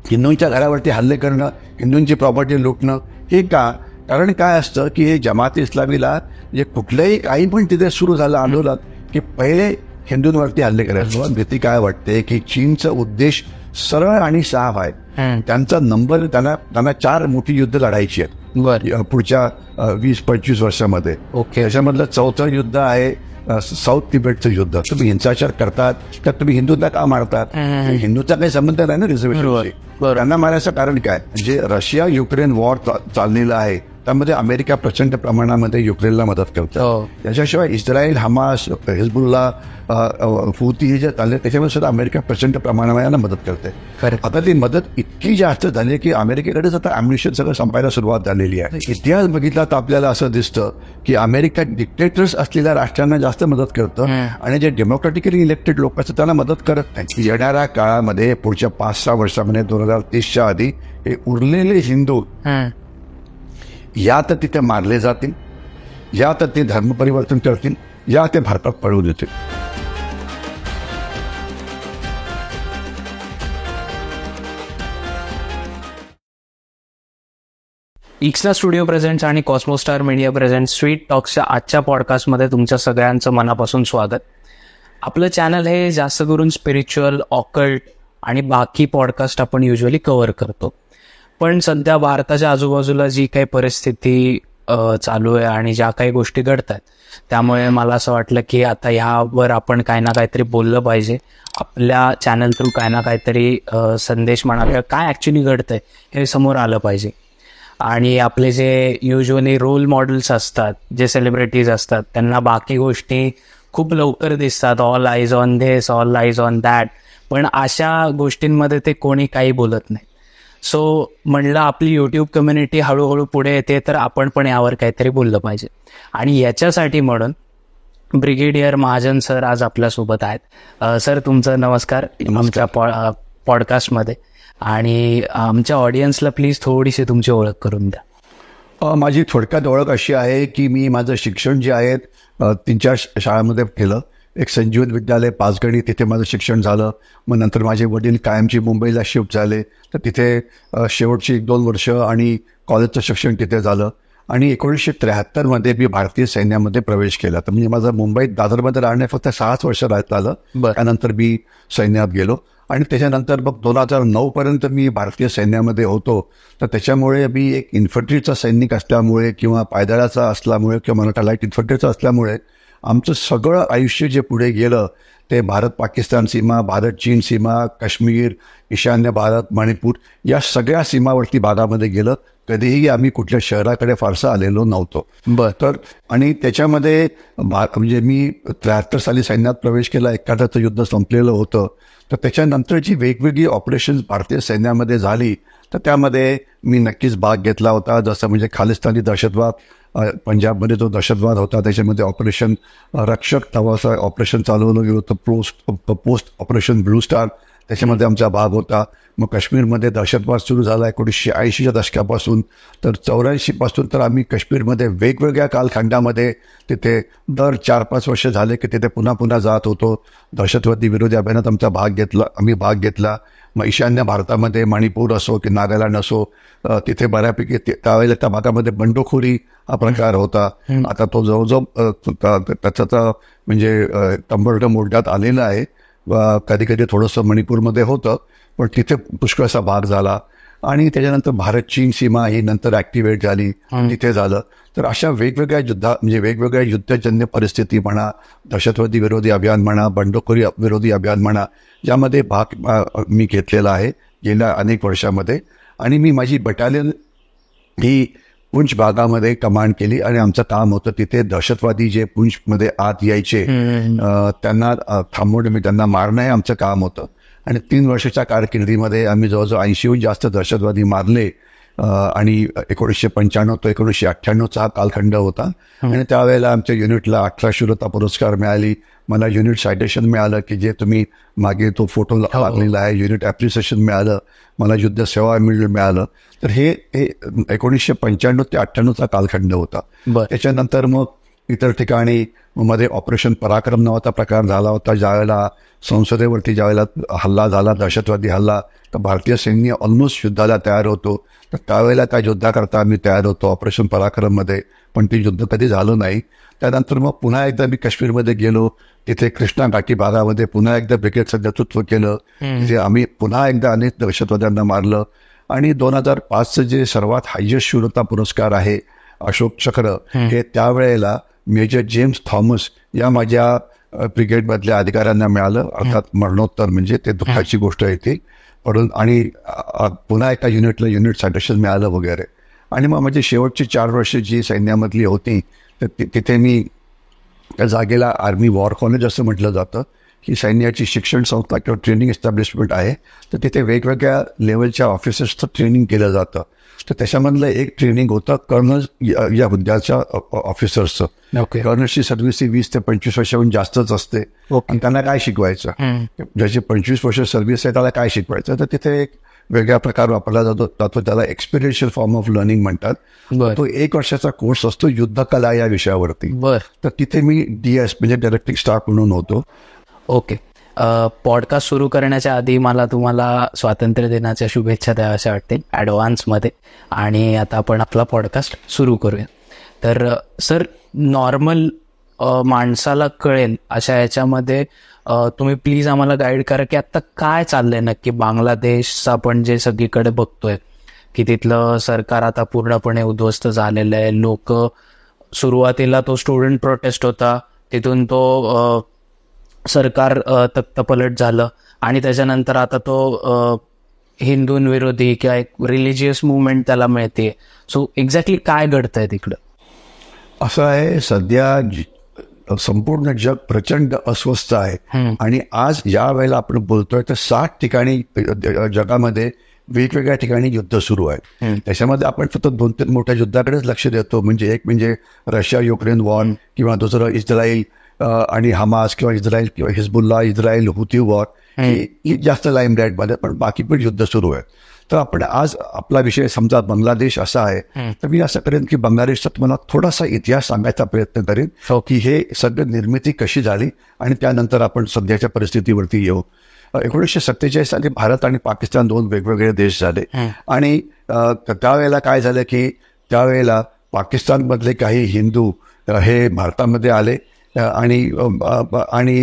हिंदूंच्या घरावरती हल्ले करणं, हिंदूंची प्रॉपर्टी लुटणं, हे का? कारण काय असतं की हे जमात इस्लामीला म्हणजे कुठलंही काही पण तिथे सुरू झालं आंदोलन की पहिले हिंदूंवरती हल्ले करायचं. भीती काय वाटते की चीनचा उद्देश सरळ आणि साफ आहे. त्यांचा नंबर त्यांना 4 मोठी युद्ध लढायची आहेत पुढच्या 20-25 वर्षामध्ये. त्याच्यामधलं 4थं युद्ध आहे साऊथ तिबेटचं युद्ध. तुम्ही हिंसाचार करतात तर तुम्ही हिंदूंना का मारतात? हिंदूचा काही संबंध नाही ना रिझर्वेशनशी. त्यांना मारायचं कारण काय? म्हणजे रशिया युक्रेन वॉर चाललेला आहे, त्यामध्ये अमेरिका प्रचंड प्रमाणामध्ये युक्रेनला मदत करतो. त्याच्याशिवाय इस्रायल, हमास, हिजबुल्ला, हुती हे जे चालले त्याच्यामध्ये सुद्धा अमेरिका प्रचंड प्रमाणामध्ये मदत करते. आता ती मदत इतकी जास्त झाली की अमेरिकेकडेच आता ॲम्युनिशन सगळं संपायला सुरुवात झालेली आहे. इतिहास बघितला तर आपल्याला असं दिसतं की अमेरिका डिक्टेटर्स असलेल्या राष्ट्रांना जास्त मदत करतं आणि जे डेमोक्रॅटिकली इलेक्टेड लोक असतात त्यांना मदत करत नाही. येणाऱ्या काळामध्ये पुढच्या 5-6 वर्षामध्ये 2030च्या आधी हे उरलेले हिंदू या तर तिथे मारले जातील, या तर ते धर्म परिवर्तन करतील, या ते भारतात पळवू देतील. इक्सला स्टुडिओ प्रेझेंट्स आणि कॉस्मोस्टार मीडिया प्रेझेंट्स स्वीट टॉक्सच्या आजच्या पॉडकास्टमध्ये तुमच्या सगळ्यांचं मनापासून स्वागत. आपलं चॅनल हे जास्त करून स्पिरिच्युअल, ऑकल्ट आणि बाकी पॉडकास्ट आपण युजली कव्हर करतो. पण सध्या भारताच्या आजूबाजूला जी काही परिस्थिती चालू आहे आणि ज्या काही गोष्टी घडत आहेत त्यामुळे मला असं वाटलं की आता ह्यावर आपण काही ना काहीतरी बोललं पाहिजे. आपल्या चॅनल थ्रू काही ना काहीतरी संदेश म्हणा किंवा काय ॲक्च्युली घडतंय हे समोर आलं पाहिजे. आणि आपले जे युजली रोल मॉडेल्स असतात, जे सेलिब्रिटीज असतात, त्यांना बाकी गोष्टी खूप लवकर दिसतात, all eyes on this, all eyes on that, पण अशा गोष्टींमध्ये ते कोणी काही बोलत नाही. सो म्हणलं आपली यूट्यूब कम्युनिटी हळूहळू पुढे येते तर आपण पण यावर काहीतरी बोललं पाहिजे. आणि याच्यासाठी म्हणून ब्रिगेडियर महाजन सर आज आपल्यासोबत आहेत. सर तुमचं नमस्कार आमच्या पॉडकास्टमध्ये. आणि आमच्या ऑडियन्सला प्लीज थोडीशी तुमची ओळख करून द्या. माझी थोडक्यात ओळख अशी आहे की मी माझं शिक्षण जे आहे 3-4 शाळांमध्ये केलं. एक संजीवन विद्यालय पाचगणी, तिथे माझं शिक्षण झालं. मग नंतर माझे वडील कायमची मुंबईला शिफ्ट झाले तर तिथे शेवटची 1-2 वर्ष आणि कॉलेजचं शिक्षण तिथे झालं. आणि 1973मध्ये मी भारतीय सैन्यामध्ये प्रवेश केला. तर म्हणजे माझं मुंबईत दादरमध्ये राहणे फक्त 6 वर्ष झालं. त्यानंतर मी सैन्यात गेलो आणि त्याच्यानंतर मग 2009पर्यंत मी भारतीय सैन्यामध्ये होतो. तर त्याच्यामुळे मी एक इन्फंट्रीचा सैनिक असल्यामुळे किंवा पायदळाचा असल्यामुळे किंवा मराठा लाईट इन्फंट्रीचा असल्यामुळे आमचं सगळं आयुष्य जे पुढे गेलं ते भारत पाकिस्तान सीमा, भारत चीन सीमा, काश्मीर, ईशान्य भारत, मणिपूर या सगळ्या सीमावर्ती भागामध्ये गेलं. कधीही आम्ही कुठल्या शहराकडे फारसा आलेलो नव्हतो. तर आणि त्याच्यामध्ये म्हणजे मी 73 साली सैन्यात प्रवेश केला. 71चं युद्ध संपलेलं होतं. तर त्याच्यानंतर जी वेगवेगळी ऑपरेशन्स भारतीय सैन्यामध्ये झाली तर त्यामध्ये मी नक्कीच भाग घेतला होता. जसं म्हणजे खालिस्तानी दहशतवाद, पंजाबमध्ये जो दहशतवाद होता त्याच्यामध्ये ऑपरेशन रक्षक नावाचं ऑपरेशन चालवलं गेलं होतं. पोस्ट ऑपरेशन ब्लू स्टार त्याच्यामध्ये आमचा भाग होता. मग काश्मीरमध्ये दहशतवाद सुरू झाला 1980च्या दशकापासून. तर 84पासून तर आम्ही काश्मीरमध्ये वेगवेगळ्या कालखंडामध्ये तिथे दर 4-5 वर्ष झाले की तिथे पुन्हा जात होतो. दहशतवादी विरोधी अभियानात आम्ही भाग घेतला. मग ईशान्य भारतामध्ये मणिपूर असो की नागालँड असो तिथे बऱ्यापैकी त्यावेळेला त्या भागामध्ये बंडखोरी हा प्रकार होता. आता तो जवळजवळ त्याचा म्हणजे तंबोर्ड मोडण्यात आलेला आहे. कधी कधी थोडंसं मणिपूरमध्ये होतं पण तिथे पुष्कळसा भाग झाला. आणि त्याच्यानंतर भारत चीन सीमा ही नंतर ॲक्टिवेट झाली, तिथे झालं. तर अशा वेगवेगळ्या म्हणजे वेगवेगळ्या युद्धजन्य परिस्थिती म्हणा, दहशतवादी विरोधी अभियान म्हणा, बंडखोरी विरोधी अभियान म्हणा, यामध्ये भाग मी घेतलेला आहे गेल्या अनेक वर्षामध्ये. आणि मी माझी बटालियन ही पुंछ भागामध्ये कमांड केली आणि आमचं काम होतं तिथे दहशतवादी जे पुंछमध्ये आत यायचे त्यांना थांबवणं, मी त्यांना मारणं हे आमचं काम होतं. आणि 3 वर्षाच्या कारकिर्दीमध्ये आम्ही जवळजवळ 80हून जास्त दहशतवादी मारले. आणि 1995 ते 1998चा हा कालखंड होता. आणि त्यावेळेला आमच्या युनिटला 18 शूरता पुरस्कार मिळाली. मला युनिट सायटेशन मिळालं की जे तुम्ही मागे तो फोटो लागलेला आहे, युनिट ॲप्रिसिएशन मिळालं. मला युद्ध सेवा मिळालं. तर हे 1995 ते 98चा कालखंड होता. त्याच्यानंतर मग इतर ठिकाणी मध्ये ऑपरेशन पराक्रम नावाचा प्रकार झाला होता. ज्यावेळेला संसदेवरती ज्यावेळेला हल्ला झाला, दहशतवादी हल्ला, तर भारतीय सैन्य ऑलमोस्ट युद्धाला तयार होतो. तर त्यावेळेला त्या युद्धाकरता आम्ही तयार होतो ऑपरेशन पराक्रममध्ये, पण ते युद्ध कधी झालं नाही. त्यानंतर मग पुन्हा एकदा मी काश्मीरमध्ये गेलो. तिथे कृष्णा घाटी भागामध्ये पुन्हा एकदा ब्रिगेडचं नेतृत्व केलं. तिथे आम्ही पुन्हा एकदा अनेक दहशतवाद्यांना मारलं. आणि 2005चं जे सर्वात हायेस्ट शूरता पुरस्कार आहे अशोक चक्र, हे त्यावेळेला मेजर जेम्स थॉमस या माझ्या ब्रिगेडमधल्या अधिकाऱ्यांना मिळालं. अर्थात मरणोत्तर, म्हणजे ते दुःखाची गोष्ट आहे ती. परंतु आणि पुन्हा एका युनिटला युनिट सायटेशन मिळालं वगैरे. आणि मग माझी शेवटची 4 वर्ष जी सैन्यामधली होती, तर तिथे मी त्या जागेला आर्मी वॉर कॉलेज असं म्हटलं जातं, ही सैन्याची शिक्षण संस्था किंवा ट्रेनिंग एस्टॅब्लिशमेंट आहे. तर तिथे वेगवेगळ्या लेवलच्या ऑफिसर्सचं ट्रेनिंग केलं जातं. तर त्याच्यामधलं एक ट्रेनिंग होतं कर्नल या हुद्द्याच्या ऑफिसर्सचं. कर्नलची सर्व्हिस ही 20 ते 25 वर्षाहून जास्तच असते. आणि त्यांना काय शिकवायचं, ज्याची 25 वर्ष सर्व्हिस आहे त्याला काय शिकवायचं, तर तिथे एक वेगळा प्रकार वापरला जातो, त्याला एक्सपिरियन्शियल फॉर्म ऑफ लर्निंग म्हणतात. तो 1 वर्षाचा कोर्स असतो युद्धकला या विषयावरती. तर तिथे मी DS म्हणजे डायरेक्टिंग स्टाफ म्हणून होतो. ओके. पॉडकास्ट सुरू करण्याच्या आधी मला तुम्हाला स्वातंत्र्य दिनाच्या शुभेच्छा द्याव्याशा वाटतील ॲडव्हान्समध्ये. आणि आता आपण आपला पॉडकास्ट सुरू करूया. तर सर, नॉर्मल माणसाला कळेल अशा याच्यामध्ये तुम्ही प्लीज आम्हाला गाईड करा की आता काय चाललंय नक्की बांगलादेशचं. आपण जे सगळीकडे बघतोय की तिथलं सरकार आता पूर्णपणे उद्ध्वस्त झालेलं आहे. लोक, सुरुवातीला तो स्टुडंट प्रोटेस्ट होता, तिथून तो सरकार तख्तपलट झालं, आणि त्याच्यानंतर आता तो हिंदूंविरोधी किंवा एक रिलिजियस मुवमेंट त्याला मिळते. सो एक्झॅक्टली काय घडतंय तिकडं? असं आहे, सध्या संपूर्ण जग प्रचंड अस्वस्थ आहे. आणि आज या वेळेला आपण बोलतोय तर 60 ठिकाणी जगामध्ये वेगवेगळ्या ठिकाणी युद्ध सुरू आहे. त्याच्यामध्ये आपण फक्त 2-3 मोठ्या युद्धाकडेच लक्ष देतो. म्हणजे एक म्हणजे रशिया युक्रेन वॉर, किंवा दुसरं इस्रायल आणि हमास, किंवा इस्रायल किंवा हिजबुल्ला, इस्रायल हुती वॉर, ही जास्त लाईमलाईटमध्ये, पण बाकी पण युद्ध सुरू आहे. तर आपण आज आपला विषय समजा बांगलादेश असा आहे, तर मी असं करेन की बांगलादेशचा तुम्हाला थोडासा इतिहास सांगायचा प्रयत्न करेन की हे सगळं निर्मिती कशी झाली, आणि त्यानंतर आपण सध्याच्या परिस्थितीवरती येऊ. 1947 साली भारत आणि पाकिस्तान 2 वेगवेगळे देश झाले. आणि त्यावेळेला काय झालं की त्यावेळेला पाकिस्तानमधले काही हिंदू हे भारतामध्ये आले, आणि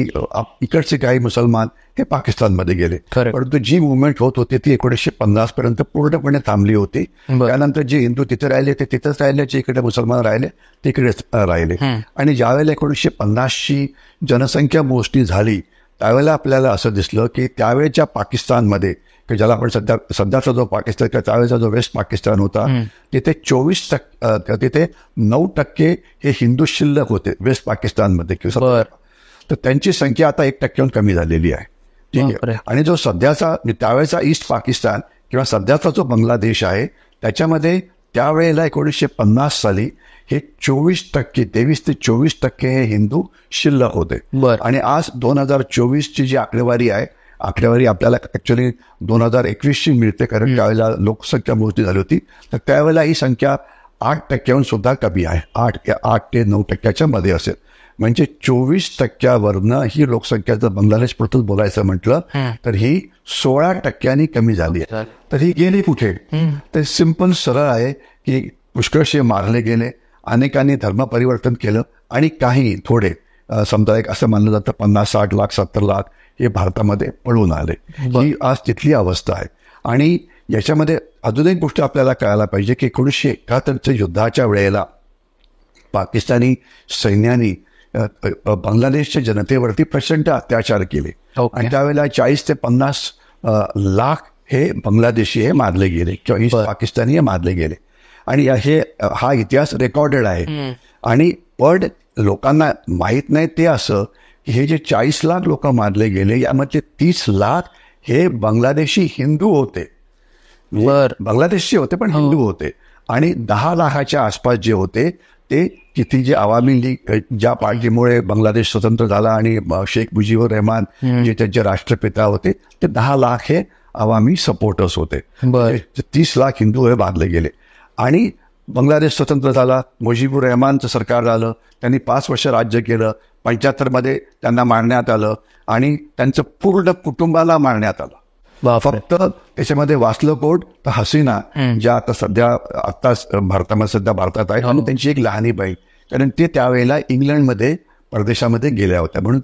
इकडचे काही मुसलमान हे पाकिस्तानमध्ये गेले. परंतु जी मुवमेंट होत होती ती 1950 पर्यंत पूर्णपणे थांबली होती. त्यानंतर जे हिंदू तिथे राहिले ते तिथेच राहिले, जे इकडे मुसलमान राहिले तिकडेच राहिले. आणि ज्यावेळेला 1950ची जनसंख्या मोजणी झाली त्यावेळेला आपल्याला असं दिसलं की त्यावेळेच्या पाकिस्तानमध्ये, की ज्याला आपण सध्याचा जो पाकिस्तान किंवा त्यावेळेचा जो वेस्ट पाकिस्तान होता, तिथे 9% हे हिंदू शिल्लक होते वेस्ट पाकिस्तानमध्ये. तर त्यांची संख्या आता 1% कमी झालेली आहे. ठीक आहे. आणि जो सध्याचा त्यावेळेचा ईस्ट पाकिस्तान किंवा सध्याचा जो बांगलादेश आहे, त्याच्यामध्ये त्यावेळेला 1950 साली हे 24%, 23 ते 24% हे हिंदू शिल्लक होते. आणि आज 2024ची जी आकडेवारी आहे, आकडेवारी आपल्याला ऍक्च्युअली 2021ची मिळते, कारण त्यावेळेला लोकसंख्या मोजणी झाली होती. तर त्यावेळेला ही संख्या 8%हून सुद्धा कमी आहे. 8 ते 9% मध्ये असेल. म्हणजे 24%वरनं ही लोकसंख्या जर बांगलादेश पुरतं बोलायचं म्हटलं तर ही 16% कमी झाली आहे. तर ही गेली कुठे? तर सिंपल सरळ आहे की पुष्कळशे मारले गेले, अनेकांनी धर्म परिवर्तन केलं, आणि काही थोडे, समजा एक असं मानलं जातं 50, 60 लाख, 70 लाख हे भारतामध्ये पळून आले. ही आज तिथली अवस्था आहे. आणि याच्यामध्ये अजून एक गोष्ट आपल्याला कळायला पाहिजे की 1971च्या युद्धाच्या वेळेला पाकिस्तानी सैन्याने बांगलादेशच्या जनतेवरती प्रचंड अत्याचार केले. आणि त्यावेळेला 40 ते 50 लाख हे बांगलादेशी हे मारले गेले, किंवा ईस्ट पाकिस्तानी हे मारले गेले. आणि हा इतिहास रेकॉर्डेड आहे. आणि पण लोकांना माहीत नाही ते असं की हे जे 40 लाख लोक मारले गेले, यामध्ये 30 लाख हे बांगलादेशी हिंदू होते. बांगलादेशचे होते पण हिंदू होते. आणि 10 लाखाच्या आसपास जे होते ते तिथे जे अवामी लीग, ज्या पार्टीमुळे बांगलादेश स्वतंत्र झाला, आणि शेख मुजीबुर रहमान जे त्यांचे राष्ट्रपिता होते, ते 10 लाख हे अवामी सपोर्टर्स होते. 30 लाख हिंदू हे मारले गेले. आणि बांगलादेश स्वतंत्र झाला, मुजीबुर रहमानचं सरकार झालं, त्यांनी 5 वर्ष राज्य केलं. 75 त्यांना मारण्यात आलं आणि त्यांचं पूर्ण कुटुंबाला मारण्यात आलं. फक्त त्याच्यामध्ये वाचलं कोण तर हसीना, ज्या आता भारतात आहेत, आणि त्यांची एक लहानी बहीण, कारण ते त्यावेळेला इंग्लंडमध्ये परदेशामध्ये गेल्या होत्या, म्हणून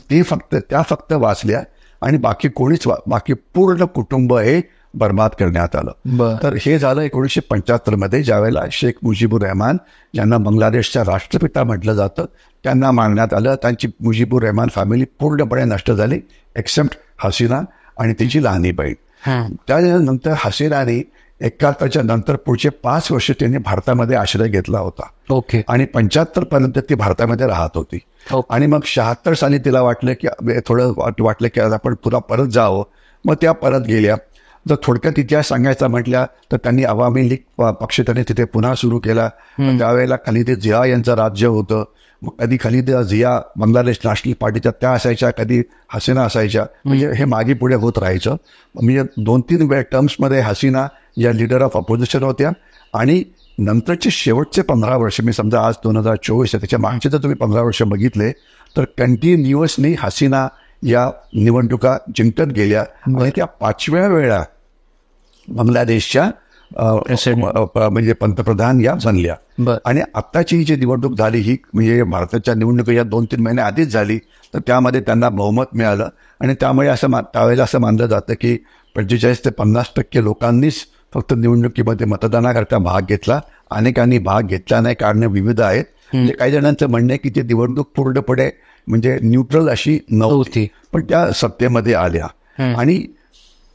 त्या फक्त वाचल्या आणि बाकी पूर्ण कुटुंब हे बर्बाद करण्यात आलं. तर हे झालं 1975 ज्यावेळेला शेख मुजीबुर रहमान, ज्यांना बांगलादेशचा राष्ट्रपिता म्हटलं जातं, त्यांना मारण्यात आलं. त्यांची मुजीबुर रहमान फॅमिली पूर्णपणे नष्ट झाली, एक्सेप्ट हसीना आणि तिची लहानी बहीण. त्यानंतर हसीनाने एकाहत्तरच्या नंतर पुढचे 5 वर्ष त्यांनी भारतामध्ये आश्रय घेतला होता. आणि 75 ती भारतामध्ये राहत होती. आणि मग 76 साली तिला वाटलं की आज आपण पुन्हा परत जावं. मग त्या परत गेल्या. जर थोडक्यात इतिहास सांगायचा म्हटल्या तर त्यांनी अवामी लीग पक्ष त्यांनी तिथे पुन्हा सुरू केला. त्यावेळेला खलिद जिया यांचं राज्य होतं. मग कधी खलिद जिया बांगलादेश नॅशनल पार्टीच्या त्या असायच्या, कधी हसीना असायच्या, म्हणजे हे मागे पुढे होत राहायचं. म्हणजे 2-3 टर्म्समध्ये हसीना या लीडर ऑफ अपोजिशन होत्या. आणि नंतरचे शेवटचे 15 वर्ष, मी समजा आज 2024 आहे, त्याच्या मागचे जर तुम्ही 15 वर्ष बघितले तर कंटिन्युअसली हसीना या निवडणुका जिंकत गेल्या आणि त्या 5व्या वेळा बांगलादेशच्या म्हणजे पंतप्रधान या बनल्या. आणि आत्ताची जी निवडणूक झाली ही म्हणजे भारताच्या निवडणुका या 2-3 महिने आधीच झाली, तर त्यामध्ये त्यांना बहुमत मिळालं. आणि त्यामुळे त्यावेळेला असं मानलं जातं की 45 ते 50% लोकांनीच फक्त निवडणुकीमध्ये मतदानाकरता भाग घेतला. अनेकांनी भाग घेतला नाही, कारण विविध आहेत. म्हणजे काही जणांचं म्हणणं आहे की ती निवडणूक पूर्णपणे म्हणजे न्यूट्रल अशी नव्हती, पण त्या सत्तेमध्ये आल्या. आणि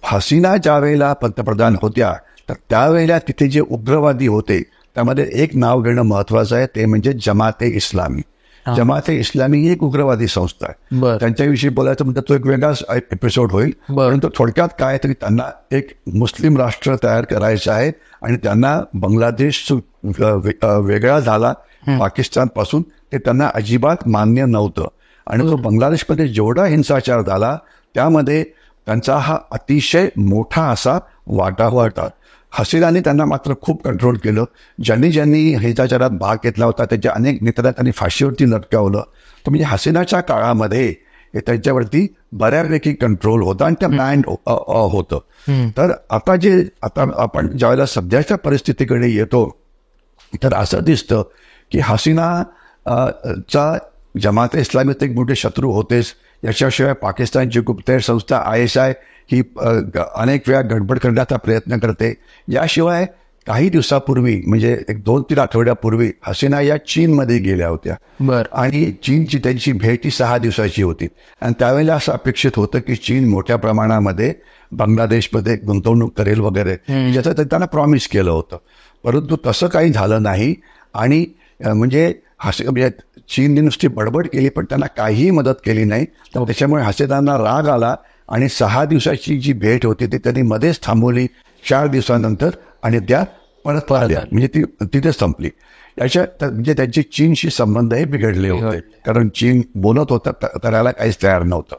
हसीना ज्या वेळेला पंतप्रधान होत्या तर त्यावेळेला तिथे जे उग्रवादी होते त्यामध्ये एक नाव घेणं महत्वाचं आहे, ते म्हणजे जमाते इस्लामी. जमाते इस्लामी ही एक उग्रवादी संस्था आहे. त्यांच्याविषयी बोलायचं म्हणजे तो एक वेगळाच एपिसोड होईल. परंतु थोडक्यात काय तरी त्यांना एक मुस्लिम राष्ट्र तयार करायचं आहे आणि त्यांना बांगलादेश वेगळा झाला पाकिस्तानपासून ते त्यांना अजिबात मान्य नव्हतं. आणि तो बांगलादेशमध्ये जेवढा हिंसाचार झाला त्यामध्ये त्यांचा हा अतिशय मोठा असा वाटा होता. हसीनाने त्यांना मात्र खूप कंट्रोल केलं. ज्यांनी हिंसाचारात भाग घेतला होता त्याच्या अनेक नेत्यांना त्यांनी फाशीवरती लटकावलं. तर म्हणजे हसीनाच्या काळामध्ये त्यांच्यावरती बऱ्यापैकी कंट्रोल होता आणि त्या बँड होतं. तर आता आपण ज्यावेळेला सध्याच्या परिस्थितीकडे येतो तर असं दिसतं की हसीना चा जमाते इस्लामीत एक मोठे शत्रू होतेच. याच्याशिवाय पाकिस्तानची गुप्तहेर संस्था ISI ही अनेक वेळा गडबड करण्याचा प्रयत्न करते. याशिवाय काही दिवसापूर्वी म्हणजे एक 2-3 आठवड्यापूर्वी हसीना या चीनमध्ये गेल्या होत्या. आणि चीनची त्यांची भेट ही 6 दिवसाची होती. आणि त्यावेळेला असं अपेक्षित होतं की चीन मोठ्या प्रमाणामध्ये बांगलादेशमध्ये गुंतवणूक करेल वगैरे, ज्याचं त्यांना प्रॉमिस केलं होतं. परंतु तसं काही झालं नाही. आणि म्हणजे चीनने नुसती बडबड केली पण त्यांना काहीही मदत केली नाही. तर त्याच्यामुळे हसीनांना राग आला आणि 6 दिवसाची जी भेट होती ती त्यांनी मध्येच थांबवली 4 दिवसानंतर आणि त्या परत आल्या, म्हणजे ती तिथे संपली. म्हणजे त्यांचे चीनशी संबंधही बिघडले होते, कारण चीन बोलत होता करायला काहीच तयार नव्हतं.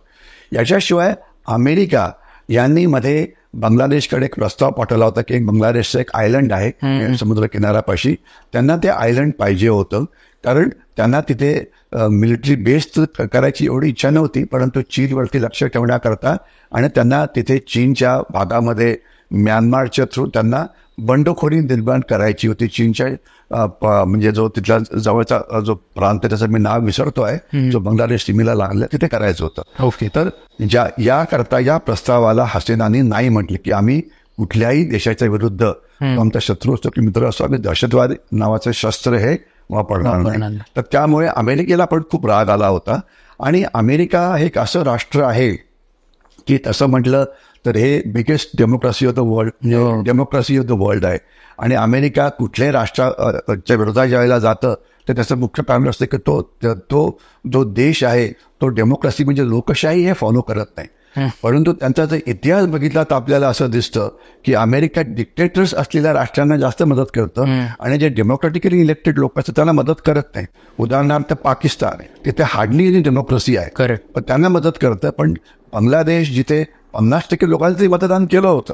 याच्याशिवाय अमेरिका यांनी मध्ये बांगलादेशकडे एक प्रस्ताव पाठवला होता की बांगलादेशचं एक आयलंड आहे समुद्र किनाऱ्यापाशी, त्यांना ते आयलंड पाहिजे होतं, कारण त्यांना तिथे मिलिटरी बेस करायची एवढी इच्छा नव्हती, परंतु चीनवरती लक्ष ठेवण्याकरता आणि त्यांना तिथे चीनच्या भागामध्ये म्यानमारच्या थ्रू त्यांना बंडखोरी निर्माण करायची होती. चीनच्या म्हणजे जो तिथला जवळचा जो प्रांत त्याचं मी नाव विसरतो आहे, जो बांगलादेश सीमेला लागला, तिथे करायचं होतं. तर याकरता या प्रस्तावाला हसीनाने नाही म्हटले की आम्ही कुठल्याही देशाच्या विरुद्ध आमचा शत्रू असतो की मित्र असतो, आम्ही दहशतवादी नावाचं शस्त्र हे वापरणार नाही. तर त्यामुळे अमेरिकेला पण खूप राग आला होता. आणि अमेरिका हे एक असं राष्ट्र आहे की तसं म्हटलं तर हे biggest democracy of the world आहे. आणि अमेरिका कुठल्याही राष्ट्राच्या विरोधात ज्यावेळेला जातं तर त्याचं मुख्य कारण असतं की तो जो देश आहे तो डेमोक्रेसी म्हणजे लोकशाही हे फॉलो करत नाही. परंतु त्यांचा जर इतिहास बघितला तर आपल्याला असं दिसतं की अमेरिका डिक्टेटर्स असलेल्या राष्ट्रांना जास्त मदत करतं आणि जे डेमोक्रॅटिकली इलेक्टेड लोक असतात त्यांना मदत करत नाही. उदाहरणार्थ पाकिस्तान, तिथे हार्डली डेमोक्रेसी आहे, पण त्यांना मदत करतं. पण बांगलादेश जिथे 50% लोकांचं ते मतदान केलं होतं,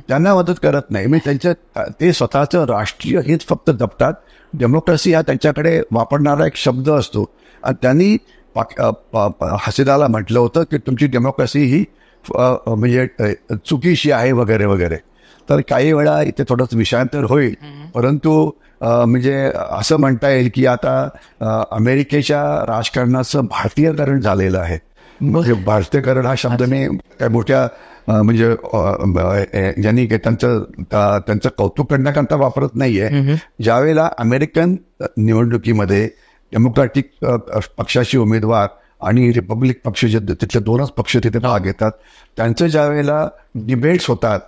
त्यांना मदत करत नाही. मी ते स्वतःचं राष्ट्रीय हित फक्त जपतात. डेमोक्रेसी हा त्यांच्याकडे वापरणारा एक शब्द असतो. आणि त्यांनी हसीनाला म्हटलं होतं की तुमची डेमोक्रेसी ही म्हणजे चुकीशी आहे वगैरे वगैरे. तर काही वेळा इथे थोडंच विषयांतर होईल, परंतु म्हणजे असं म्हणता येईल की आता अमेरिकेच्या राजकारणाचं भारतीयकरण झालेलं आहे. म्हणजे भारतीयकरण हा शब्द मी काय मोठ्या म्हणजे ज्यांनी त्यांचं कौतुक करण्याकरता वापरत नाहीये. ज्यावेळेला अमेरिकन निवडणुकीमध्ये डेमोक्रॅटिक पक्षाचे उमेदवार आणि रिपब्लिक पक्ष जे तिथले दोनच पक्ष तिथे भाग घेतात, त्यांचं ज्या वेळेला डिबेट्स होतात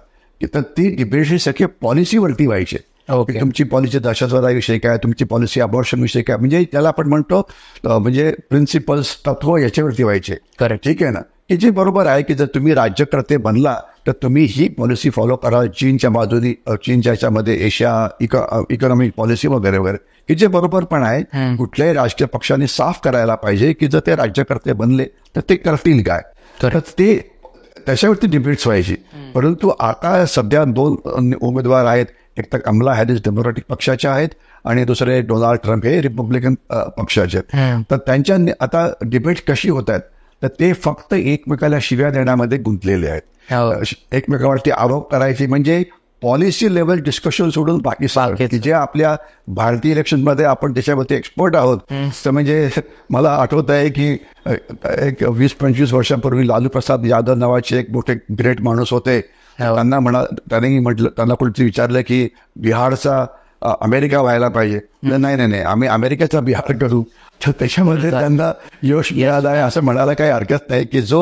तर ती डिबेट्स ही सगळे पॉलिसीवरती व्हायचे. तुमची पॉलिसी दहशतवादाविषयी काय, तुमची पॉलिसी अबॉर्शन विषयी काय, म्हणजे त्याला आपण म्हणतो म्हणजे प्रिन्सिपल्स तत्व याच्यावरती व्हायचे. ठीक आहे ना, की जे बरोबर आहे की जर तुम्ही राज्यकर्ते बनला तर तुम्ही ही पॉलिसी फॉलो करा चीनच्या बाजूनी, चीनच्या याच्यामध्ये एशिया इकॉनॉमिक पॉलिसी वगैरे वगैरे, की जे बरोबर पण आहे. कुठल्याही राजकीय पक्षाने साफ करायला पाहिजे की जर ते राज्यकर्ते बनले तर ते करतील काय, तर ते त्याच्यावरती डिबेट्स व्हायची. परंतु आता सध्या 2 उमेदवार आहेत, एक तर कमला हॅरिस डेमोक्रॅटिक पक्षाच्या आहेत आणि दुसरे डोनाल्ड ट्रम्प हे रिपब्लिकन पक्षाचे आहेत. तर त्यांच्या आता डिबेट कशी होत आहेत तर ते फक्त एकमेकाला शिव्या देण्यामध्ये गुंतलेले आहेत. एकमेकावरती आरोप करायचे, म्हणजे पॉलिसी लेवल डिस्कशन सोडून बाकी की जे आपल्या भारतीय इलेक्शनमध्ये आपण त्याच्यावरती एक्सपर्ट आहोत. तर म्हणजे मला आठवत आहे की एक 20-25 वर्षांपूर्वी लालू प्रसाद यादव नावाचे एक मोठे ग्रेट माणूस होते. त्यांनी म्हटलं, त्यांना कोणती विचारलं की बिहारचा अमेरिका व्हायला पाहिजे. नाही, आम्ही अमेरिकेचा बिहार करू. तर त्याच्यामध्ये त्यांना यश मिळालं आहे असं म्हणायला काही हरकत नाही की जो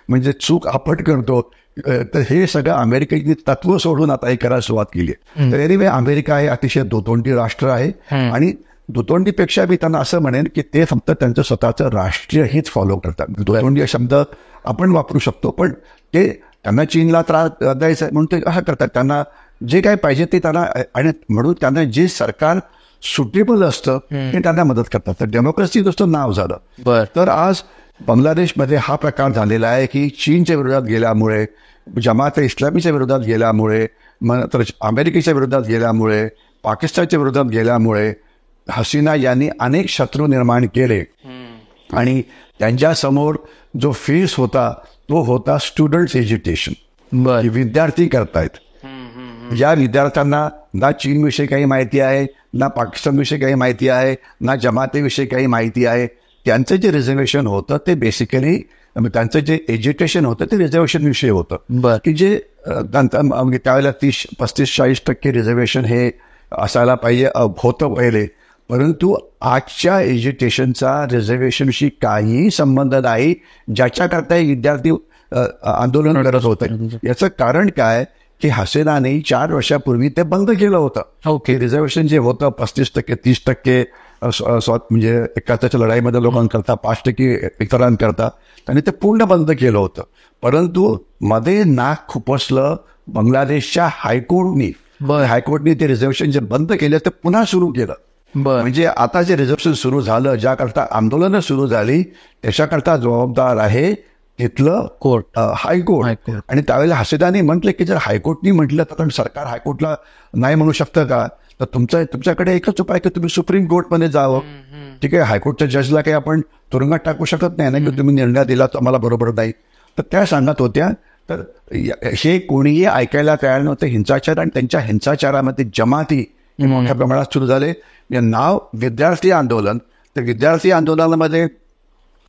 म्हणजे चूक आपट करतो तर हे सगळं अमेरिकेची तत्व सोडून आता हे करायला सुरुवात केली आहे. तर एनिवे अमेरिका हे अतिशय दुतोंडी राष्ट्र आहे आणि दुतोंडीपेक्षा मी त्यांना असं म्हणेन की ते फक्त त्यांचं स्वतःचं राष्ट्रीय हित फॉलो करतात. दुतोंडी शब्द आपण वापरू शकतो, पण ते त्यांना चीनला त्रास द्यायचा म्हणून ते हा करतात. त्यांना जे काय पाहिजे ते त्यांना, आणि म्हणून त्यांना जे सरकार सुटेबल असतं ते त्यांना मदत करतात. तर डेमोक्रेसी नुसतं नाव झालं. तर आज बांगलादेशमध्ये हा प्रकार झालेला आहे की चीनच्या विरोधात गेल्यामुळे, जमात इस्लामीच्या विरोधात गेल्यामुळे, तर अमेरिकेच्या विरोधात गेल्यामुळे, पाकिस्तानच्या विरोधात गेल्यामुळे हसीना यांनी अनेक शत्रू निर्माण केले. आणि त्यांच्यासमोर जो फेस होता तो होता स्टुडंट्स एज्युकेशन. विद्यार्थी करतायत, ज्या विद्यार्थ्यांना ना चीनविषयी काही माहिती आहे, ना पाकिस्तानविषयी काही माहिती आहे, ना जमातेविषयी काही माहिती आहे, त्यांचं जे रिझर्वेशन होतं ते बेसिकली त्यांचं जे एज्युकेशन होतं ते रिझर्वेशन विषयी होतं. की जे त्यावेळेला 30-35-40% रिझर्वेशन हे असायला पाहिजे होतं पहिले. परंतु आजच्या एज्युकेशनचा रिझर्वेशनशी काहीही संबंध नाही, ज्याच्याकरता विद्यार्थी आंदोलन करत होते. याचं कारण काय की हसीनाने 4 वर्षापूर्वी ते बंद केलं होतं. रिझर्वेशन जे होतं 35%, 30% म्हणजे एकाच्या लढाईमध्ये लोकांकरता, 5% इतरांकरता, त्यांनी ते पूर्ण बंद केलं होतं. परंतु मध्ये नाक खुपसलं बांगलादेशच्या हायकोर्टनी ते रिझर्वेशन जे बंद केलं ते पुन्हा सुरू केलं. म्हणजे आता जे रिझर्वेशन सुरू झालं, ज्याकरता आंदोलनं सुरू झाली, त्याच्याकरता जबाबदार आहे तिथलं हायकोर्ट. आणि त्यावेळेला हसीनाने म्हटलं की जर हायकोर्टनी म्हटलं तर सरकार हायकोर्टला नाही म्हणू शकतं का, तर तुमच्याकडे एकच उपाय की तुम्ही सुप्रीम कोर्टमध्ये जावं. ठीक आहे, हायकोर्टच्या जजला काही आपण तुरुंगात टाकू शकत नाही ना की तुम्ही निर्णय दिला तो आम्हाला बरोबर नाही. तर त्या सांगत होत्या. तर हे कोणीही ऐकायला तयार नव्हतं हिंसाचार, आणि त्यांच्या हिंसाचारामध्ये जमाती मोठ्या प्रमाणात सुरू झाले. नाव विद्यार्थी आंदोलन. तर विद्यार्थी आंदोलनामध्ये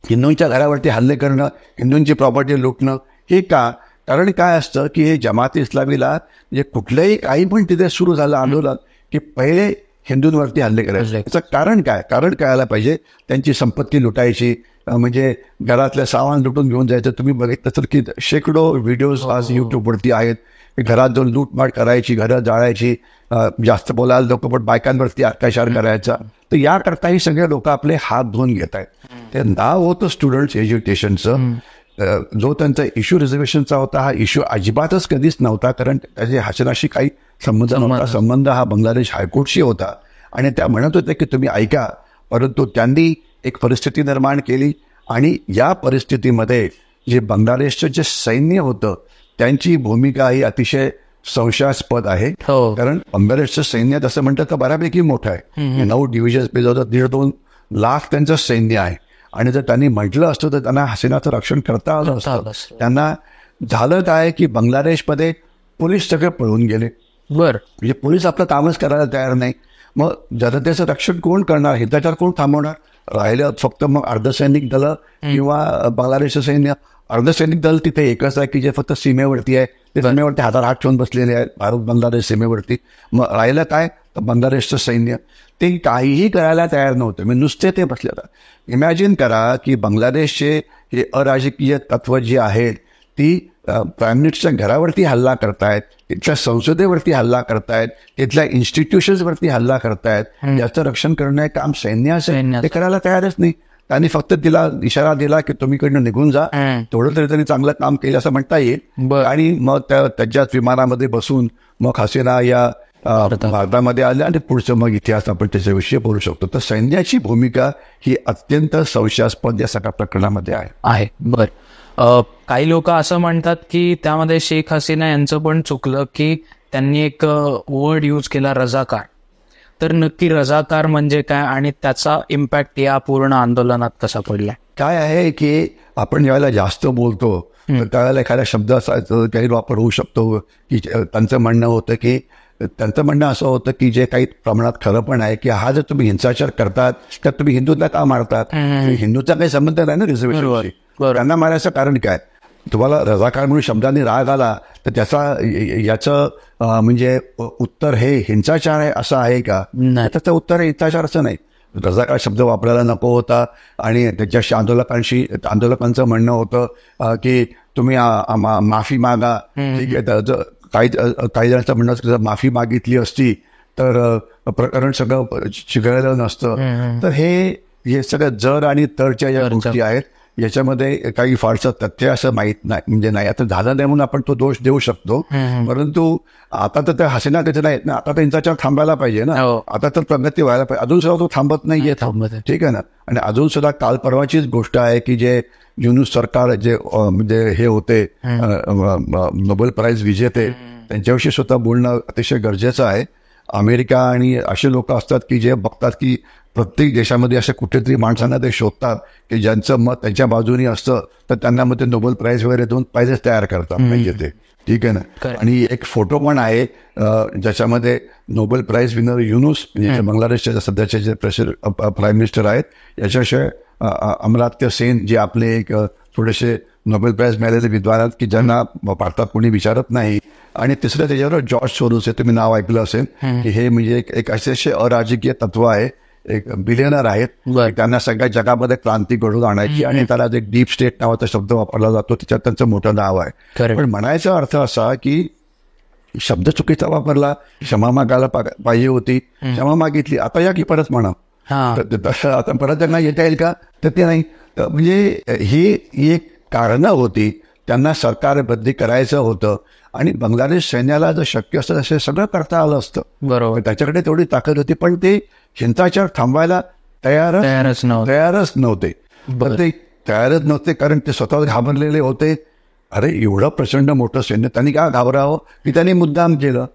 हिंदूंच्या घरावरती हल्ले करणं, हिंदूंची प्रॉपर्टी लुटणं, हे का? कारण काय असतं की हे जमात इस्लामीला म्हणजे कुठलंही काही पण तिथे सुरू झालं आंदोलन की पहिले हिंदूंवरती हल्ले करायचे. याचं कारण काय? कारण कळायला पाहिजे. त्यांची संपत्ती लुटायची, म्हणजे घरातल्या सामान लुटून घेऊन जायचं. तुम्ही बघितलं तर की शेकडो व्हिडिओज आज युट्यूबवरती आहेत. घरात जाऊन लूटमाट करायची, घरं जाळायची, जास्त बोलायला नको पण बायकांवरती अत्याचार करायचा. तर याकरताही सगळे लोक आपले हात धुवून घेत आहेत. ते नाव होतं स्टुडंट्स एज्युकेशनचं. जो त्यांचा इश्यू रिझर्वेशनचा होता हा इश्यू अजिबातच कधीच नव्हता, कारण त्याच्या हसीनाशी काही संबंध नव्हता. संबंध हा बांगलादेश हायकोर्टशी होता. आणि त्या म्हणत होत्या की तुम्ही ऐका, परंतु त्यांनी एक परिस्थिती निर्माण केली. आणि या परिस्थितीमध्ये जे बांगलादेशचं जे सैन्य होतं त्यांची भूमिका ही अतिशय संशयास्पद आहे. कारण बांगलादेशचं सैन्य तसं म्हणतं तर बऱ्यापैकी मोठं आहे. 9 डिव्हिजन्स बेजवतात, 1.5-2 लाख त्यांचं सैन्य आहे. आणि जर त्यांनी म्हटलं असतं तर त्यांना हसीनाचं रक्षण करता आलं असतं. त्यांना झालं काय की बांगलादेशमध्ये पोलीस सगळे पळून गेले. म्हणजे पोलीस आपलं कामच करायला तयार नाही. मग जनतेचं रक्षण कोण करणार, हिंसाचार कोण थांबवणार? राहिलं फक्त मग अर्धसैनिक दलं किंवा बांगलादेशचं सैन्य. अर्धसैनिक दल तिथे एकच आहे की जे फक्त सीमेवरती आहे, ते सीमेवरती हातात हात ठेवून बसलेले आहेत भारत बांगलादेश सीमेवरती. मग राहिलं काय तर बांगलादेशचं सैन्य ते काहीही करायला तयार नव्हतं. मी नुसते ते बसले. इमॅजिन करा की बांगलादेशचे हे अराजकीय तत्व जी आहेत ती प्राईम मिनिस्टरच्या घरावरती हल्ला करतायत, तिथल्या संसदेवरती हल्ला करतायत, तिथल्या इन्स्टिट्यूशन्सवरती हल्ला करतायत. याचं रक्षण करण्याचे काम सैन्याचं ते करायला तयारच नाही. त्यांनी फक्त तिला इशारा दिला की तुम्ही कडनं निघून जा, तेवढं तरी त्यांनी चांगलं काम केलं असं म्हणता येईल. आणि मग त्याच्याच विमानामध्ये बसून मग हसीना या भारतामध्ये आल्या आणि पुढचं मग इतिहास आपण त्याच्याविषयी बोलू शकतो. तर सैन्याची भूमिका ही अत्यंत संशयास्पद या सगळ्या प्रकरणामध्ये आहे. काही लोक असं म्हणतात की त्यामध्ये शेख हसीना यांचं पण चुकलं की त्यांनी एक वर्ड यूज केला, रजाकार. तर नक्की रजाकार म्हणजे काय आणि त्याचा इम्पॅक्ट या पूर्ण आंदोलनात कसा पडला? काय आहे की आपण ज्यावेळेला जास्त बोलतो तर त्यावेळेला एखादा शब्द असा गैरवापर होऊ शकतो की त्यांचं म्हणणं होतं की असं होतं की जे काही प्रमाणात खरं पण आहे की हा जर तुम्ही हिंसाचार करतात तर तुम्ही हिंदूंना का मारतात? हिंदूचा काही संबंध नाही ना रिझर्वेशनशी. त्यांना मारायचं कारण काय? तुम्हाला रजाकार म्हणून शब्दाने राग आला तर याचं म्हणजे उत्तर हे हिंसाचार आहे असं आहे का? त्याचं उत्तर हे हिंसाचार असं नाही. रजाकार शब्द वापरायला नको होता. आणि त्याच्याशी आंदोलकांचं म्हणणं होतं की तुम्ही माफी मागा. ठीक आहे, काही जणांचं म्हणणं जर माफी मागितली असती तर प्रकरण सगळं चिघळलं नसतं. तर हे सगळं जर आणि तरच्या ज्या गोष्टी आहेत याच्यामध्ये काही फारसं तथ्य असं माहीत नाही, म्हणजे नाही. आता झालं नाही म्हणून आपण तो दोष देऊ शकतो, परंतु आता तर त्या हसीना तिथे नाहीत ना. आता तर हिंसाचार थांबायला पाहिजे ना. आता तर प्रगती व्हायला पाहिजे. अजून सुद्धा तो थांबत नाहीये. ठीक आहे ना. आणि अजून सुद्धा काल परवाचीच गोष्ट आहे की जे युनूस सरकार जे म्हणजे हे होते नोबेल प्राइज विजेते, त्यांच्याविषयी स्वतः बोलणं अतिशय गरजेचं आहे. अमेरिका आणि असे लोक असतात की जे बघतात की प्रत्येक देशामध्ये अशा कुठेतरी माणसांना ते शोधतात की ज्यांचं मत त्यांच्या बाजूनी असतं तर त्यांना मग ते नोबेल प्राइज वगैरे देऊन प्राइजेस तयार करतात. म्हणजे ते ठीक आहे ना. आणि एक फोटो पण आहे ज्याच्यामध्ये नोबेल प्राइज विनर युनूस म्हणजे बांगलादेशचे सध्याचे जे प्राईम मिनिस्टर आहेत याच्याशिवाय अमर्त्य सेन जे आपले एक थोडेसे नोबेल प्राइज मिळालेले विद्वान आहेत की ज्यांना भारतात कोणी विचारत नाही. आणि तिसरं त्याच्यावर जॉर्ज सोरोस हे तुम्ही नाव ऐकलं असेल की हे म्हणजे एक अतिशय अराजकीय तत्व आहे. एक बिलियनर आहेत, त्यांना सगळ्या जगामध्ये क्रांती घडवून आणायची आणि त्याला एक डीप स्टेट नावाचा शब्द वापरला जातो, त्याच्यात त्यांचं मोठं नाव आहे. पण म्हणायचा अर्थ असा की शब्द चुकीचा वापरला, क्षमा मागायला पाहिजे होती, क्षमा मागितली, आता या की परत म्हणा. आता परत त्यांना येता येईल का? तर ते नाही. म्हणजे ही एक कारणं होती. त्यांना सरकार बदली करायचं होतं आणि बांगलादेश सैन्याला जर शक्य असतं असे सगळं करता आलं असतं. बरोबर, त्याच्याकडे तेवढी ताकद होती. पण ते हिंसाचार थांबवायला तयारच नव्हते. ते तयारच नव्हते कारण ते स्वतः घाबरलेले होते. अरे एवढं प्रचंड मोठं सैन्य त्यांनी का घाबरावं की त्यांनी मुद्दाम केलं.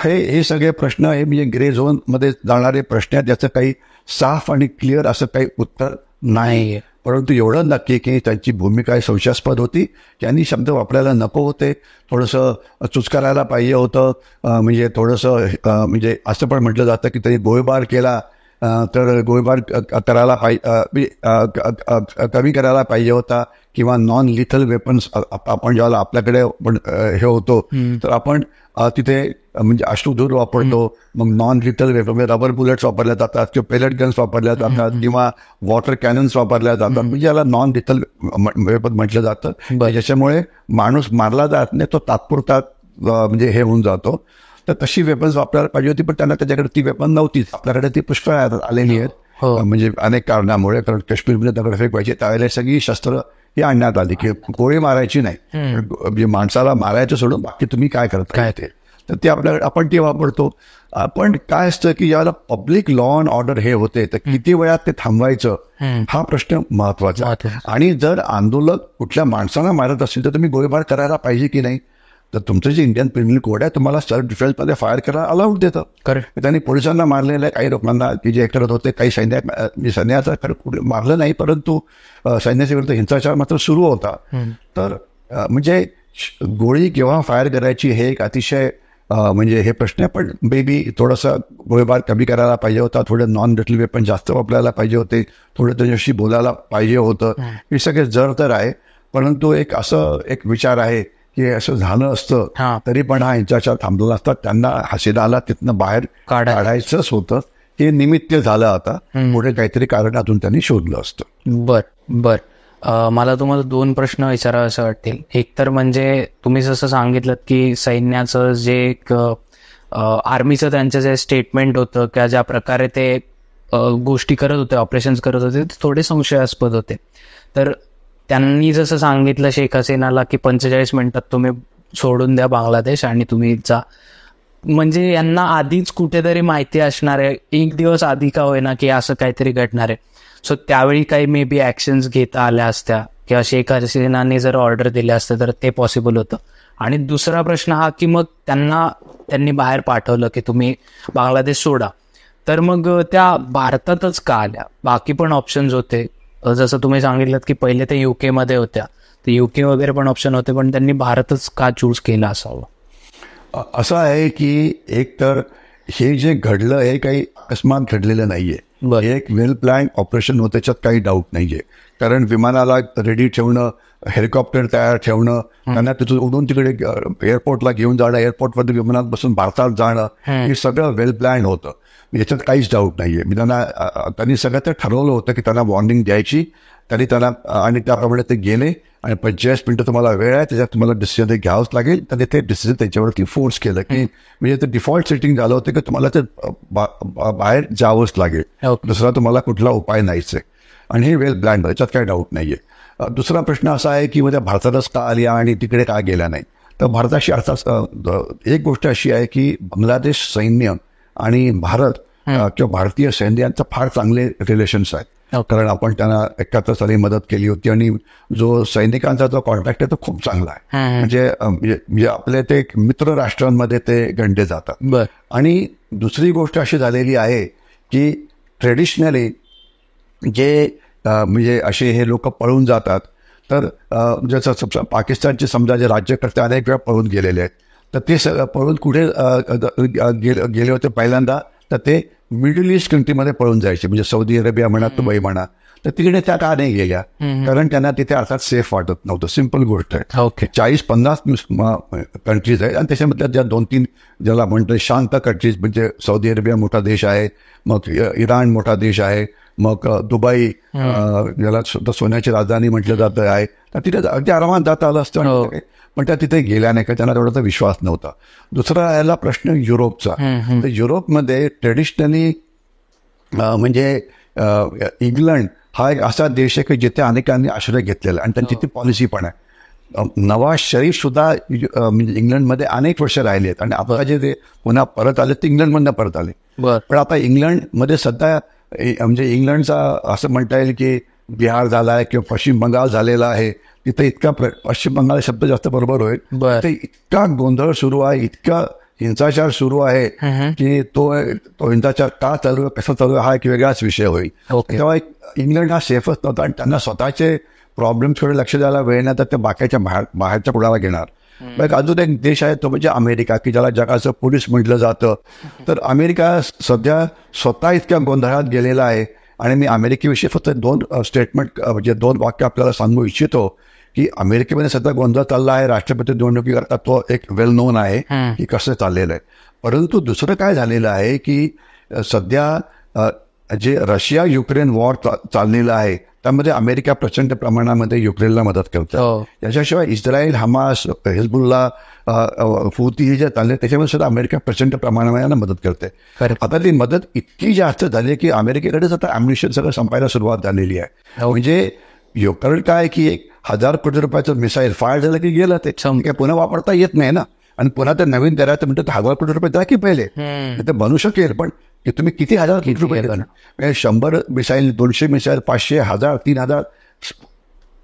हे सगळे प्रश्न हे म्हणजे ग्रे झोन मध्ये जाणारे प्रश्न आहेत. याचं काही साफ आणि क्लिअर असं काही उत्तर नाही. परंतु एवढं नक्की की त्यांची भूमिका संशयास्पद होती. त्यांनी शब्द वापरायला नको होते, थोडंसं चुचकारायला पाहिजे होतं. म्हणजे थोडंसं म्हणजे असं पण म्हटलं जातं की त्यांनी गोळीबार केला तर गोळीबार करायला कमी करायला पाहिजे होता किंवा नॉन लिथल वेपन्स आपण ज्यावेळेला आपल्याकडे हे होतो तर आपण तिथे म्हणजे अश्रुधूर वापरतो. मग नॉन लिथल वेपन म्हणजे रबर बुलेट्स वापरल्या जातात किंवा पेलेट गन्स वापरल्या जातात किंवा वॉटर कॅनन्स वापरल्या जातात. म्हणजे याला नॉन लिथल वेपन म्हटलं जातं. ज्याच्यामुळे माणूस मारला जात नाही, तो तात्पुरता म्हणजे हे होऊन जातो. तर तशी वेपन्स वापरायला पाहिजे होती, पण त्यांना त्याच्याकडे ती वेपन नव्हतीच. आपल्याकडे ती पुष्कळ आलेली आहेत म्हणजे अनेक कारणामुळे. कारण काश्मीरमध्ये दगडफेक व्हायची त्यावेळेला सगळी शस्त्र ही आणण्यात आली की गोळी मारायची नाही, म्हणजे माणसाला मारायचं सोडून बाकी तुम्ही काय करता काय ते. तर ते आपण ते वापरतो. पण काय असतं की ज्यावेळेला पब्लिक लॉ अँड ऑर्डर हे होते तर किती वेळात ते थांबवायचं हा प्रश्न महत्वाचा आहे. आणि जर आंदोलक कुठल्या माणसांना मारत असेल तर तुम्ही गोळीबार करायला पाहिजे की नाही. तर तुमचं जे इंडियन पिनल कोड आहे तुम्हाला सेल्फ डिफेन्समध्ये फायर करायला अलाउड देतं. त्यांनी पोलिसांना मारलेलं आहे, काही लोकांना की जे करत होते, काही सैन्याचा खरं मारलं नाही परंतु सैन्याच्या विरुद्ध हिंसाचार मात्र सुरू होता. तर म्हणजे गोळी केव्हा फायर करायची हे एक अतिशय म्हणजे हे प्रश्न आहे. पण बेबी थोडंसं गोळीबार कमी करायला पाहिजे होता, थोडं नॉन डेटल वेपन जास्त वापरायला पाहिजे होते, थोडं त्याच्याशी बोलायला पाहिजे होतं. हे सगळे जर तर आहे. परंतु एक असं एक विचार आहे की असं झालं असतं तरी पण हा हिंसाचार थांबला असता. त्यांना हसीनाला तिथनं बाहेर काढायचंच होतं. हे निमित्त झालं. आता पुढे काहीतरी कारण अजून त्यांनी शोधलं असतं. बर. मला तुम्हाला 2 प्रश्न विचारावे असं वाटतील. एक तर म्हणजे तुम्ही जसं सांगितलं की सैन्याचं जे एक आर्मीचं त्यांचं जे स्टेटमेंट होतं किंवा ज्या प्रकारे ते गोष्टी करत होते, ऑपरेशन्स करत होते, ते थोडे संशयास्पद होते. तर त्यांनी जसं सांगितलं शेख हसीनाला की 45 मिनिटात तुम्ही सोडून द्या बांगलादेश आणि तुम्ही जा. म्हणजे यांना आधीच कुठेतरी माहिती असणार आहे, एक दिवस आधी का होईना, की असं काहीतरी घडणार आहे. सो त्यावेळी काही मे बी ॲक्शन्स घेता आल्या असत्या किंवा शेख हसीनाने जर ऑर्डर दिल्या असत्या तर ते पॉसिबल होतं. आणि दुसरा प्रश्न हा की मग त्यांनी बाहेर पाठवलं की तुम्ही बांगलादेश सोडा, तर मग त्या भारतातच का आल्या? बाकी पण ऑप्शन्स होते, जसं तुम्ही सांगितलं की पहिले ते UK मध्ये होत्या, तर UK वगैरे पण ऑप्शन होते, पण त्यांनी भारतच का चूज केला असावं? असं आहे की एक तर हे जे घडलं हे काही अकस्मात घडलेलं नाहीये. हे एक वेल प्लॅन ऑपरेशन होतं, त्याच्यात काही डाऊट नाहीये. कारण विमानाला रेडी ठेवणं, हेलिकॉप्टर तयार ठेवणं, त्यांना तिथून उडून तिकडे एअरपोर्टला घेऊन जाणं, एअरपोर्टमध्ये विमानात बसून भारतात जाणं, हे सगळं वेल प्लॅन होतं. याच्यात काहीच डाऊट नाहीये. मी त्यांनी सगळं ते ठरवलं होतं की त्यांना वॉर्निंग द्यायची. त्यांना आणि त्याप्रमाणे ते गेले आणि 45 मिनिटं तुम्हाला वेळ आहे, त्याच्यात तुम्हाला डिसिजन घ्यावंच लागेल. तर ते डिसिजन त्याच्यावरती फोर्स केलं की म्हणजे ते डिफॉल्ट सेटिंग झालं होतं की तुम्हाला ते बाहेर जावंच लागेल, दुसरा तुम्हाला कुठला उपाय नाहीच आहे. आणि हे वेल प्लॅन, याच्यात काही डाऊट नाहीये. दुसरा प्रश्न असा आहे की म्हणजे भारतातच का आल्या आणि तिकडे का गेल्या नाही. तर भारताशी अर्थात एक गोष्ट अशी आहे की बांगलादेश सैन्य आणि भारत किंवा भारतीय सैन्य यांचं फार चांगले रिलेशन्स आहेत. कारण आपण त्यांना 71 साली मदत केली होती आणि जो सैनिकांचा जो कॉन्टॅक्ट आहे तो खूप चांगला आहे. म्हणजे आपले ते मित्र राष्ट्रांमध्ये ते गणले जातात. आणि दुसरी गोष्ट अशी झालेली आहे की ट्रेडिशनली जे म्हणजे असे हे लोक पळून जातात, तर जसं पाकिस्तानचे समजा जे राज्यकर्ते अनेक वेळा पळून गेलेले आहेत, तर ते पळून कुठे गेले होते पहिल्यांदा, तर ते मिडल ईस्ट कंट्रीमध्ये पळून जायचे. म्हणजे सौदी अरेबिया म्हणा, दुबई म्हणा. तर तिकडे त्या का नाही गेल्या? कारण त्यांना तिथे अर्थात सेफ वाटत नव्हतं. सिम्पल गोष्ट आहे. 40-50 कंट्रीज आहेत आणि त्याच्यामधल्या ज्या 2-3 ज्याला म्हणतो शांत कंट्रीज, म्हणजे सौदी अरेबिया मोठा देश आहे, मग इराण मोठा देश आहे, मग दुबई ज्याला सोन्याची राजधानी म्हटलं जातं आहे, तर तिथे अगदी आरामात जाता आलं असतं. पण त्या तिथे गेल्या नाही का, त्यांना तेवढा विश्वास नव्हता. दुसरा याला प्रश्न युरोपचा. तर युरोपमध्ये ट्रेडिशनली म्हणजे इंग्लंड हा एक असा देश आहे की जिथे अनेकांनी आश्रय घेतलेला आणि त्यांची ती पॉलिसी पण आहे. नवाज शरीफ सुद्धा म्हणजे इंग्लंडमध्ये अनेक वर्ष राहिले आहेत आणि आता जे ते पुन्हा परत आले ते इंग्लंडमधनं परत आले. पण आता इंग्लंडमध्ये सध्या म्हणजे इंग्लंडचा असं म्हणता येईल की बिहार झाला आहे किंवा पश्चिम बंगाल झालेला आहे. तिथे इतका पश्चिम बंगाल शब्द जास्त बरोबर होईल. तिथे इतका गोंधळ सुरू आहे, इतका हिंसाचार सुरू आहे की तो हिंसाचार का चालू आहे, कसा चालू आहे हा एक वेगळाच विषय होईल. तेव्हा इंग्लंड हा सेफच नव्हता आणि त्यांना स्वतःचे प्रॉब्लेम्सकडे लक्ष द्यायला वेळ नाही, तर ते बाहेरच्या कुणाला घेणार. मग अजून एक देश आहे तो म्हणजे अमेरिका, की ज्याला जगाचं पोलीस म्हटलं जातं. तर अमेरिका सध्या स्वतः इतक्या गोंधळात गेलेला आहे. आणि मी अमेरिकेविषयी फक्त 2 स्टेटमेंट म्हणजे 2 वाक्य आपल्याला सांगू इच्छितो की अमेरिकेमध्ये सध्या गोंधळ चालला आहे राष्ट्रपती निवडणुकीकरता. तो एक वेल नोन आहे की कसं चाललेलं आहे. परंतु दुसरं काय झालेलं आहे की सध्या जे रशिया युक्रेन वॉर चाललेलं आहे त्यामध्ये अमेरिका प्रचंड प्रमाणामध्ये युक्रेनला मदत करतो. याच्याशिवाय इस्रायल, हमास, हिजबुल्ला, हुती हे जे चालले त्याच्यामध्ये सुद्धा अमेरिका प्रचंड प्रमाणामध्ये मदत करते. आता ती मदत इतकी जास्त झाली की अमेरिकेकडेच आता ॲम्युनिशन सगळं संपायला सुरुवात झालेली आहे. म्हणजे युक्रेन काय की 1000 कोटी रुपयाचं मिसाईल फायर झालं की गेलं, ते पुन्हा वापरता येत नाही ना. आणि पुन्हा ते नवीन दरात म्हणतात 1,000 कोटी रुपये द्या की पहिले, ते बनू शकेल, पण की तुम्ही किती 1,000 कोटी रुपये द्या, 100 मिसाईल, 200 मिसाईल, 500, 1,000, 3,000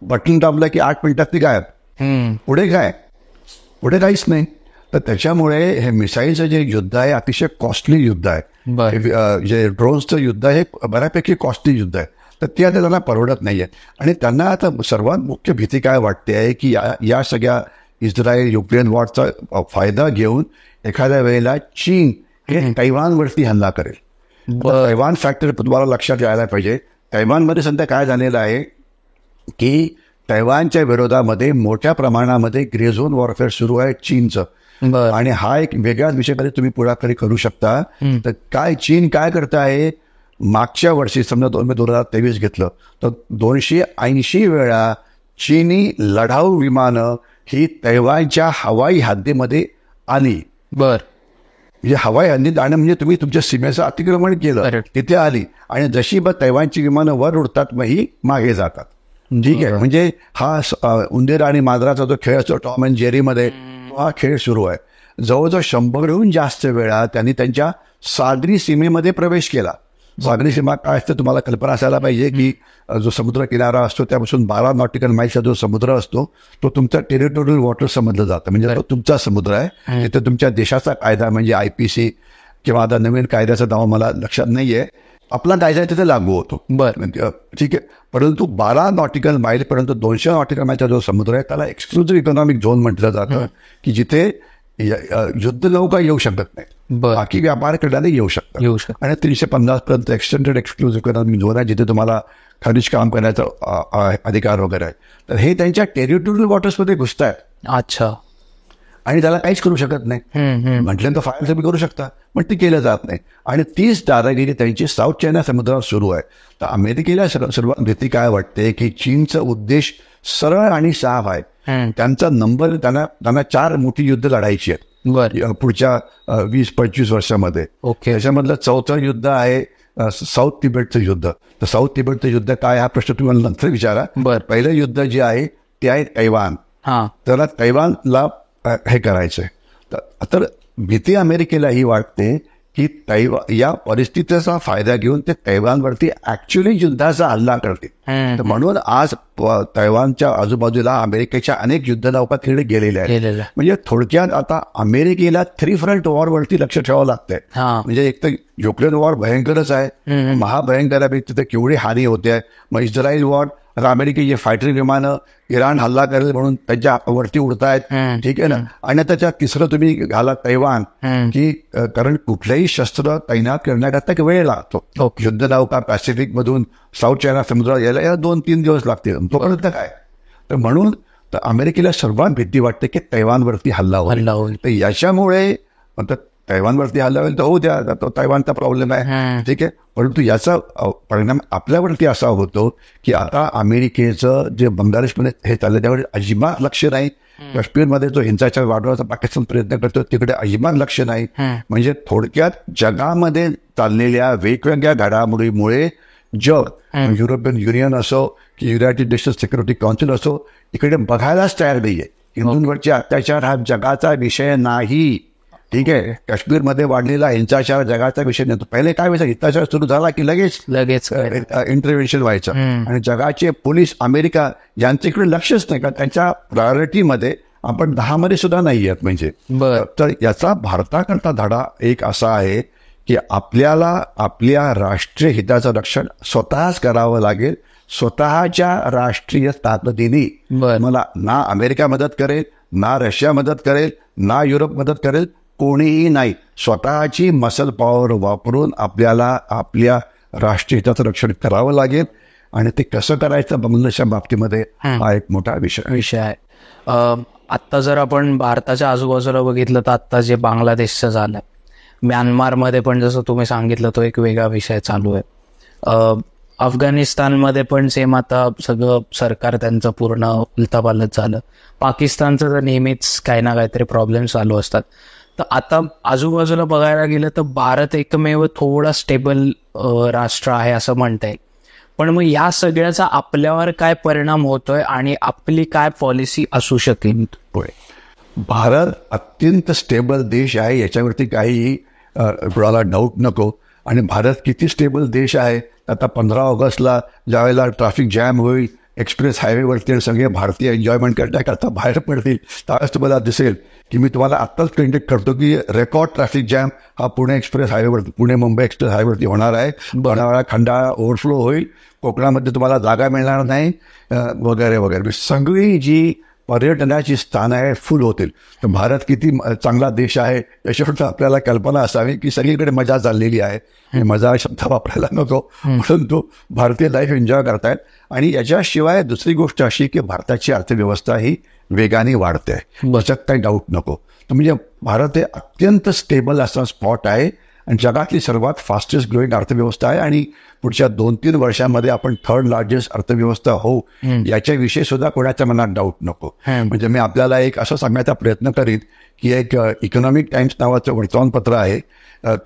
बटन दाबलं की 8 मिनिटात ती गायब. पुढे काय, पुढे काहीच नाही. तर त्याच्यामुळे हे मिसाईलचं जे युद्ध आहे अतिशय कॉस्टली युद्ध आहे. जे ड्रोन्सचं युद्ध आहे बऱ्यापैकी कॉस्टली युद्ध आहे. तर ते आता त्यांना परवडत नाहीये. आणि त्यांना आता सर्वात मुख्य भीती काय वाटते आहे की या सगळ्या इस्रायल युक्रेन वॉरचा फायदा घेऊन एखाद्या वेळेला चीन हे तैवानवरती हल्ला करेल. तैवान फॅक्टर तुम्हाला लक्षात यायला पाहिजे. तैवानमध्ये सध्या काय झालेलं आहे की तैवानच्या विरोधामध्ये मोठ्या प्रमाणामध्ये ग्रे झोन वॉरफेअर सुरू आहे चीनचं. आणि हा एक वेगळ्याच विषयाकडे तुम्ही पुढाकारी करू शकता. तर काय चीन काय करत आहे, मागच्या वर्षी समजा 2023 घेतलं तर 280 वेळा चीनी लढाऊ विमानं ही तैवानच्या हवाई हद्दीमध्ये आली. म्हणजे हवाई हद्दीत आणणं म्हणजे तुम्ही तुमच्या सीमेचं अतिक्रमण केलं, तिथे आली, आणि जशी तैवानची विमानं वर उडतात मग ही मागे जातात. ठीक आहे, म्हणजे हा उंदीर आणि मांजराचा जो खेळ असतो टॉम अँड जेरीमध्ये, हा खेळ सुरू आहे. जवळजवळ 100हून जास्त वेळा त्यांनी त्यांच्या सागरी सीमेमध्ये प्रवेश केला. सागरी सीमा काय असतं तुम्हाला कल्पना असायला पाहिजे की जो समुद्र किनारा असतो त्यापासून 12 नॉटिकल माईलचा जो समुद्र असतो तो तुमचा टेरिटोरियल वॉटर समजलं जातं. म्हणजे तो तुमचा समुद्र आहे, तिथे तुमच्या देशाचा कायदा म्हणजे IPC किंवा आता नवीन कायद्याचं नाव मला लक्षात नाहीये, आपला कायदा तिथे लागू होतो. ठीक आहे, परंतु 12 नॉटिकल माईल पर्यंत 200 नॉटिकल माईलचा जो समुद्र आहे त्याला एक्सक्लुझिव्ह इकॉनॉमिक झोन म्हटलं जातं, की जिथे युद्ध नौका येऊ शकत नाही, बाकी व्यापार करणारे येऊ शकतात. आणि 350 पर्यंत एक्सटेंडेड एक्सक्लुझिव्ह इकॉनॉमिक झोन आहे जिथे तुम्हाला खनिज काम करण्याचा अधिकार वगैरे आहे. तर हे त्यांच्या टेरिटोरियल वॉटर्समध्ये घुसत आहेत. अच्छा. आणि त्याला काहीच करू शकत नाही. म्हटल्यानंतर फायर तुम्ही करू शकता, पण ते केलं जात नाही. आणि तीच दादागिरी त्यांची साऊथ चायना समुद्रावर सुरू आहे. तर अमेरिकेला सर्वात भीती काय वाटते की चीनचा उद्देश सरळ आणि साफ आहे. त्यांचा नंबर त्यांना 4 मोठी युद्ध लढायची आहेत पुढच्या 20-25 वर्षामध्ये. त्याच्यामधलं 4थं युद्ध आहे साऊथ तिबेटचं युद्ध. तर साऊथ तिबेटचं युद्ध काय हा प्रश्न तुम्ही मला नंतर विचारा. पहिलं युद्ध जे आहे ते आहे तैवान. त्याला तैवानला हे करायचंय. तर भीती अमेरिकेला ही वाटते की या परिस्थितीचा फायदा घेऊन ते तैवानवरती ऍक्च्युअली युद्धाचा हल्ला करते. तर म्हणून आज तैवानच्या आजूबाजूला अमेरिकेच्या अनेक युद्धनौका तिकडे गेलेल्या आहेत. म्हणजे थोडक्यात आता अमेरिकेला 3 फ्रंट वॉरवरती लक्ष ठेवावं लागतंय. म्हणजे एक तर युक्रेन वॉर भयंकरच आहे, महाभयंकर आहे, तिथे केवढी हानी होते. मग इस्रायल वॉर, अमेरिकेची फायटर विमानं इराण हल्ला करेल म्हणून त्यांच्या वरती उडतायत. ठीक आहे ना. आणि त्याच्या तिसरं तुम्ही घाला तैवान, की कारण कुठल्याही शस्त्र तैनात करण्याकरता वेळ लागतो. युद्धनौका पॅसिफिक मधून साऊथ चायना समुद्रात यायला 2-3 दिवस लागतील. तोपर्यंत काय, तर म्हणून अमेरिकेला सर्वात भीती वाटते की तैवानवरती हल्ला होईल. तर याच्यामुळे तैवानवरती हल्ला होईल तर होऊ द्या, तो तैवानचा प्रॉब्लेम आहे. ठीक आहे, परंतु याचा परिणाम आपल्यावरती असा होतो की आता अमेरिकेचं जे बांगलादेशमध्ये हे चाललं त्यावर अजिबात लक्ष नाही. काश्मीरमध्ये जो हिंसाचार वाढवण्याचा पाकिस्तान प्रयत्न करतो तिकडे अजिबात लक्ष नाही. म्हणजे थोडक्यात जगामध्ये चाललेल्या वेगवेगळ्या घडामोडीमुळे जग, युरोपियन युनियन असो की युनायटेड नेशन्स सिक्युरिटी काउन्सिल असो, इकडे बघायलाच तयार नाहीये. हिंदूंवरचे अत्याचार हा जगाचा विषय नाही. ठीक आहे, काश्मीरमध्ये वाढलेला हिंसाचार जगाचा विषय नव्हता. पहिले काय व्हायचं, हिंसाचार सुरू झाला की लगेच इंटरव्हेन्शन व्हायचं. आणि जगाचे पोलीस, अमेरिका यांच्याकडे लक्षच नाही, का त्यांच्या प्रायोरिटीमध्ये आपण 10 मध्ये सुद्धा नाही आहेत. म्हणजे तर याचा भारताकरता धडा एक असा आहे की आपल्याला आपल्या राष्ट्रीय हिताचं रक्षण स्वतःच करावं लागेल. स्वतःच्या राष्ट्रीय ताकदीने मला ना अमेरिका मदत करेल, ना रशिया मदत करेल, ना युरोप मदत करेल, कोणीही नाही. स्वतःची मसल पॉवर वापरून आपल्याला आपल्या राष्ट्रीय हिताचं रक्षण करावं लागेल. आणि ते कसं करायचं बांगलादेशच्या बाबतीमध्ये हा एक मोठा विषय आहे. आत्ता जर आपण भारताच्या आजूबाजूला बघितलं तर आत्ता जे बांगलादेशचं झालं, म्यानमारमध्ये पण जसं तुम्ही सांगितलं तो एक वेगळा विषय चालू आहे. अफगाणिस्तानमध्ये पण सेम आता सगळं सरकार त्यांचं पूर्ण उलथापालथ झालं. पाकिस्तानचं तर नेहमीच काही ना काहीतरी प्रॉब्लेम चालू असतात. तर आता आजूबाजूला बघायला गेलं तर भारत एकमेव थोडा स्टेबल राष्ट्र आहे असं म्हणता येईल. पण मग या सगळ्याचा आपल्यावर काय परिणाम होतोय आणि आपली काय पॉलिसी असू शकेल? भारत अत्यंत स्टेबल देश आहे, याच्यावरती काही कुणाला डाऊट नको. आणि भारत किती स्टेबल देश आहे, आता 15 ऑगस्टला ज्यावेळेला ट्रॅफिक जॅम होईल एक्सप्रेस हायवेवरती सगळे भारतीय एन्जॉयमेंट करता बाहेर पडतील, त्यावेळेस तुम्हाला दिसेल की मी तुम्हाला आत्ताच प्रिडिक्ट करतो की रेकॉर्ड ट्रॅफिक जॅम हा पुणे एक्सप्रेस हायवेवरती, पुणे मुंबई एक्सप्रेस हायवेवरती होणार आहे. लोणावळा खंडाळा ओव्हरफ्लो होईल, कोकणामध्ये तुम्हाला जागा मिळणार नाही वगैरे वगैरे. सगळी जी पर्यटनाची स्थानं आहे फुल होतील. तर भारत किती चांगला देश आहे याच्यावर आपल्याला कल्पना असावी की सगळीकडे मजा चाललेली आहे. मजा शब्द वापरायला नको, परंतु भारतीय लाईफ एन्जॉय करतायत. आणि याच्याशिवाय दुसरी गोष्ट अशी की भारताची अर्थव्यवस्था ही वेगाने वाढते आहे, याच्यात काही डाऊट नको. तर म्हणजे भारत हे अत्यंत स्टेबल असा स्पॉट आहे आणि जगातली सर्वात फास्टेस्ट ग्रोईंग अर्थव्यवस्था आहे. आणि पुढच्या 2-3 वर्षांमध्ये आपण 3rd लार्जेस्ट अर्थव्यवस्था होऊ याच्याविषयी सुद्धा कोणाच्या मनात डाऊट नको. म्हणजे मी आपल्याला एक असं सांगण्याचा प्रयत्न करीन की एक इकॉनॉमिक टाइम्स नावाचं वर्तमानपत्र आहे,